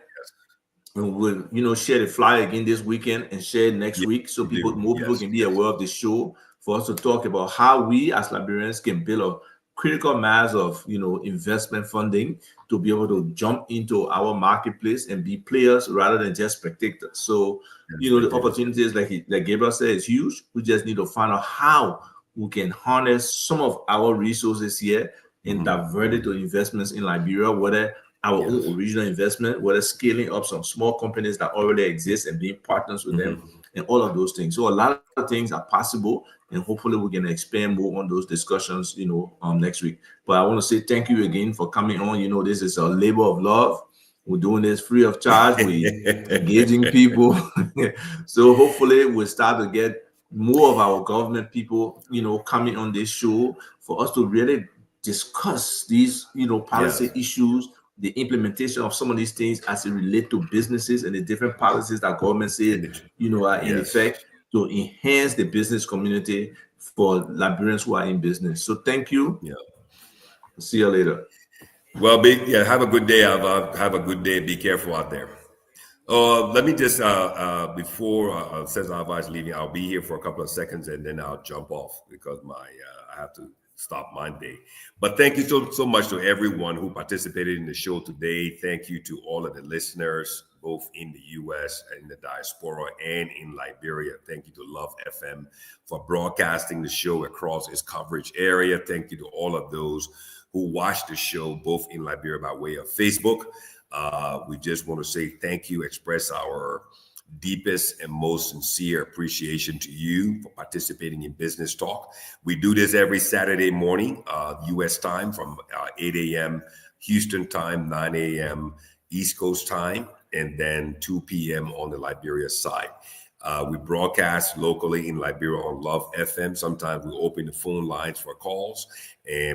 S4: And we'll, share the flyer again this weekend and share it next week, so more people can be aware of the show, for us to talk about how we as Liberians can build a critical mass of, investment funding to be able to jump into our marketplace and be players rather than just spectators. So, the opportunities, like Gabriel said, is huge. We just need to find out how we can harness some of our resources here and divert it to investments in Liberia, whether our own original investment, whether scaling up some small companies that already exist and being partners with them, and all of those things. So a lot of things are possible, and hopefully we can expand more on those discussions, next week. But I want to say thank you again for coming on. This is a labor of love. We're doing this free of charge. We're engaging people. So hopefully we'll start to get more of our government people, coming on this show for us to really discuss these, policy issues, the implementation of some of these things as it relates to businesses and the different policies that government said, are in effect to enhance the business community for Liberians who are in business. So thank you.
S3: Yeah.
S4: See you later.
S3: Well, have a good day. Have a good day. Be careful out there. Let me just, before Cesar is leaving, I'll be here for a couple of seconds and then I'll jump off because I have to stop my day. But thank you so much to everyone who participated in the show today. Thank you to all of the listeners, both in the U.S. and in the diaspora and in Liberia. Thank you to Love FM for broadcasting the show across its coverage area. Thank you to all of those who watched the show, both in Liberia by way of Facebook. We just want to say thank you, express our deepest and most sincere appreciation to you for participating in Business Talk. We do this every Saturday morning, U.S. time from 8 a.m. Houston time, 9 a.m. East Coast time, and then 2 p.m. on the Liberia side. We broadcast locally in Liberia on Love FM. Sometimes we open the phone lines for calls,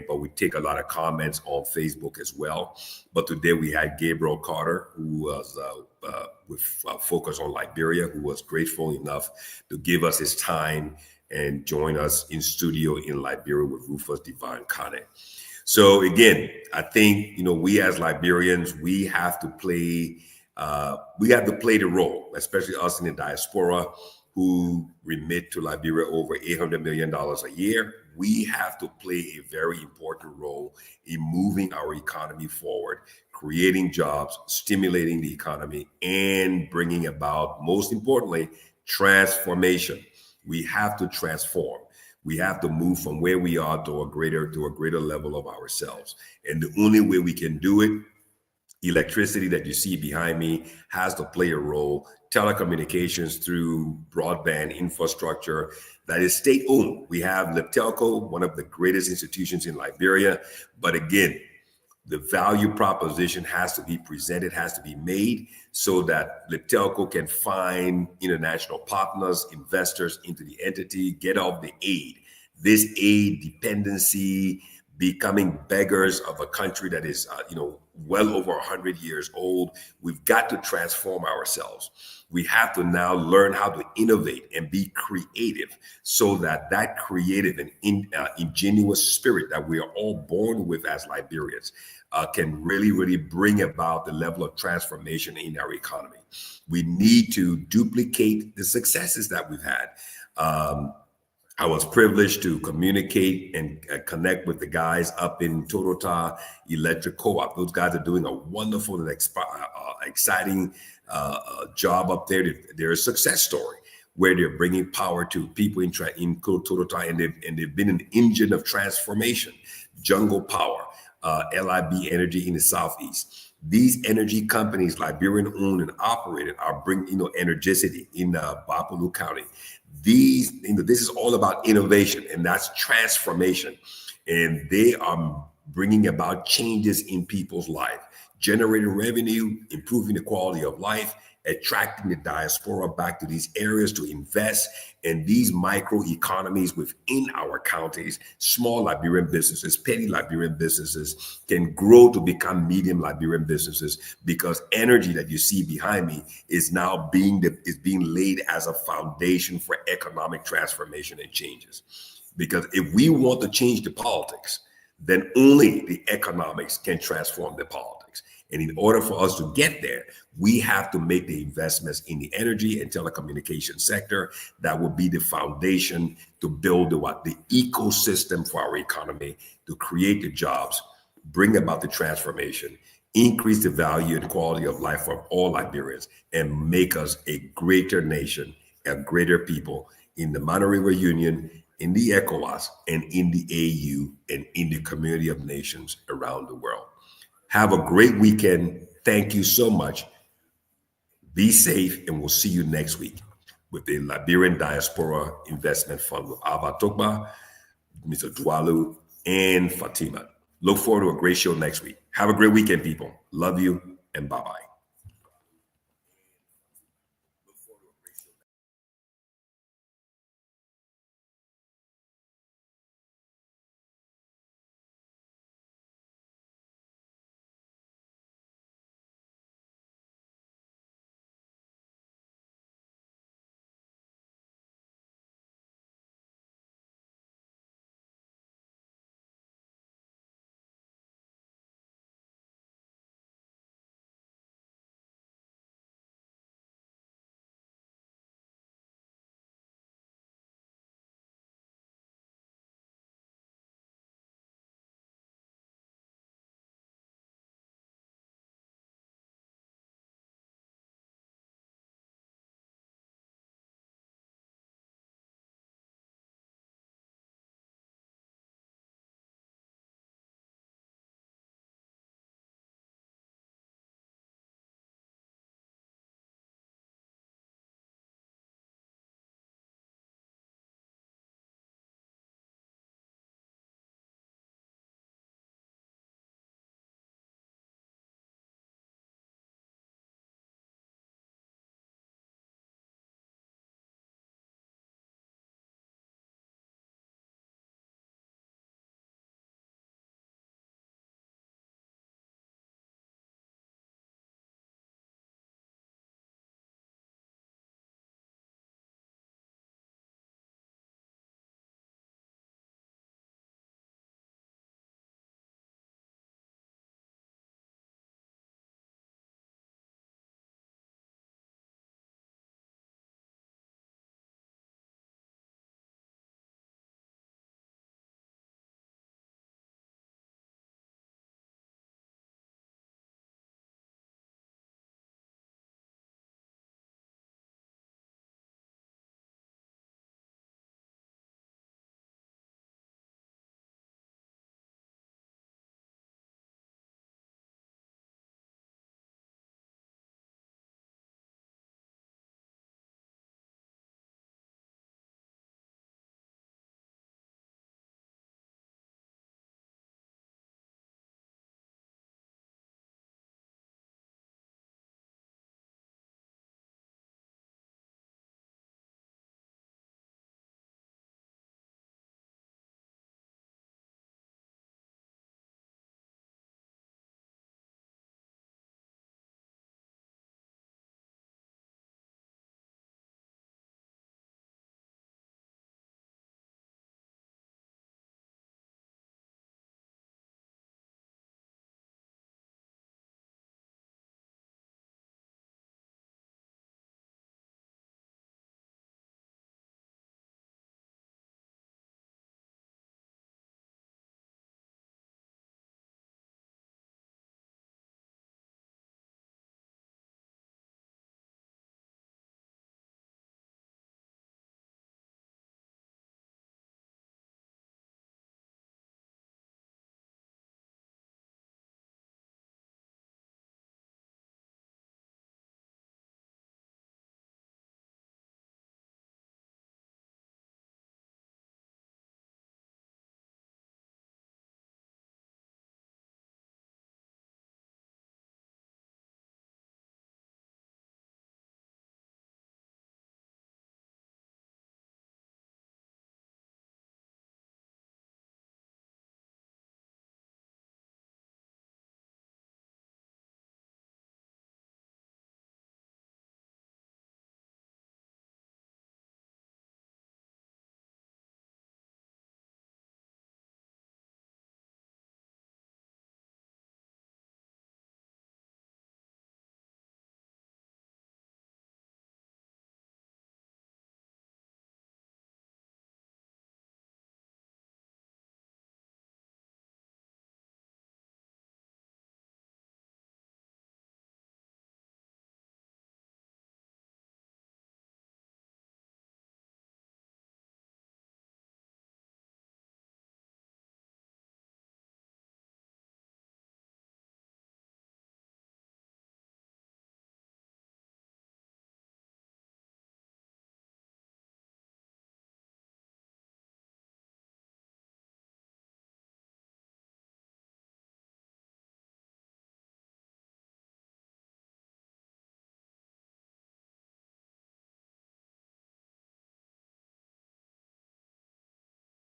S3: but we take a lot of comments on Facebook as well. But today we had Gabriel Carter, who was with focus on Liberia, who was grateful enough to give us his time and join us in studio in Liberia with Rufus Divine Kane. So again, I think, we as Liberians, we have to play the role, especially us in the diaspora who remit to Liberia over $800 million a year. We have to play a very important role in moving our economy forward, creating jobs, stimulating the economy, and bringing about, most importantly, transformation. We have to transform. We have to move from where we are to a greater level of ourselves. And the only way we can do it, electricity that you see behind me has to play a role. Telecommunications through broadband infrastructure that is state-owned. We have Liptelco, one of the greatest institutions in Liberia. But again, the value proposition has to be presented, has to be made so that Liptelco can find international partners, investors into the entity, get off the aid. This aid dependency, becoming beggars of a country that is, well over 100 years old. We've got to transform ourselves. We have to now learn how to innovate and be creative so that creative and ingenuous spirit that we are all born with as Liberians can really, really bring about the level of transformation in our economy. We need to duplicate the successes that we've had. I was privileged to communicate and connect with the guys up in Torota Electric Co-op. Those guys are doing a wonderful and exciting job up there. They're a success story where they're bringing power to people in Torota, and they've been an engine of transformation. Jungle Power, LIB Energy in the Southeast. These energy companies, Liberian owned and operated, are bringing Energicity in Bapolu County. This is all about innovation, and that's transformation. And they are bringing about changes in people's life, generating revenue, improving the quality of life, attracting the diaspora back to these areas to invest. And these micro economies within our counties, small Liberian businesses, petty Liberian businesses can grow to become medium Liberian businesses, because energy that you see behind me is now being laid as a foundation for economic transformation and changes. Because if we want to change the politics, then only the economics can transform the politics. And in order for us to get there, we have to make the investments in the energy and telecommunication sector that will be the foundation to build the ecosystem for our economy, to create the jobs, bring about the transformation, increase the value and quality of life for all Liberians, and make us a greater nation, a greater people in the Mana River Union, in the ECOWAS, and in the AU, and in the community of nations around the world. Have a great weekend. Thank you so much. Be safe, and we'll see you next week with the Liberian Diaspora Investment Fund with Ava Tokba, Mr. Dwalu, and Fatima. Look forward to a great show next week. Have a great weekend, people. Love you, and bye-bye.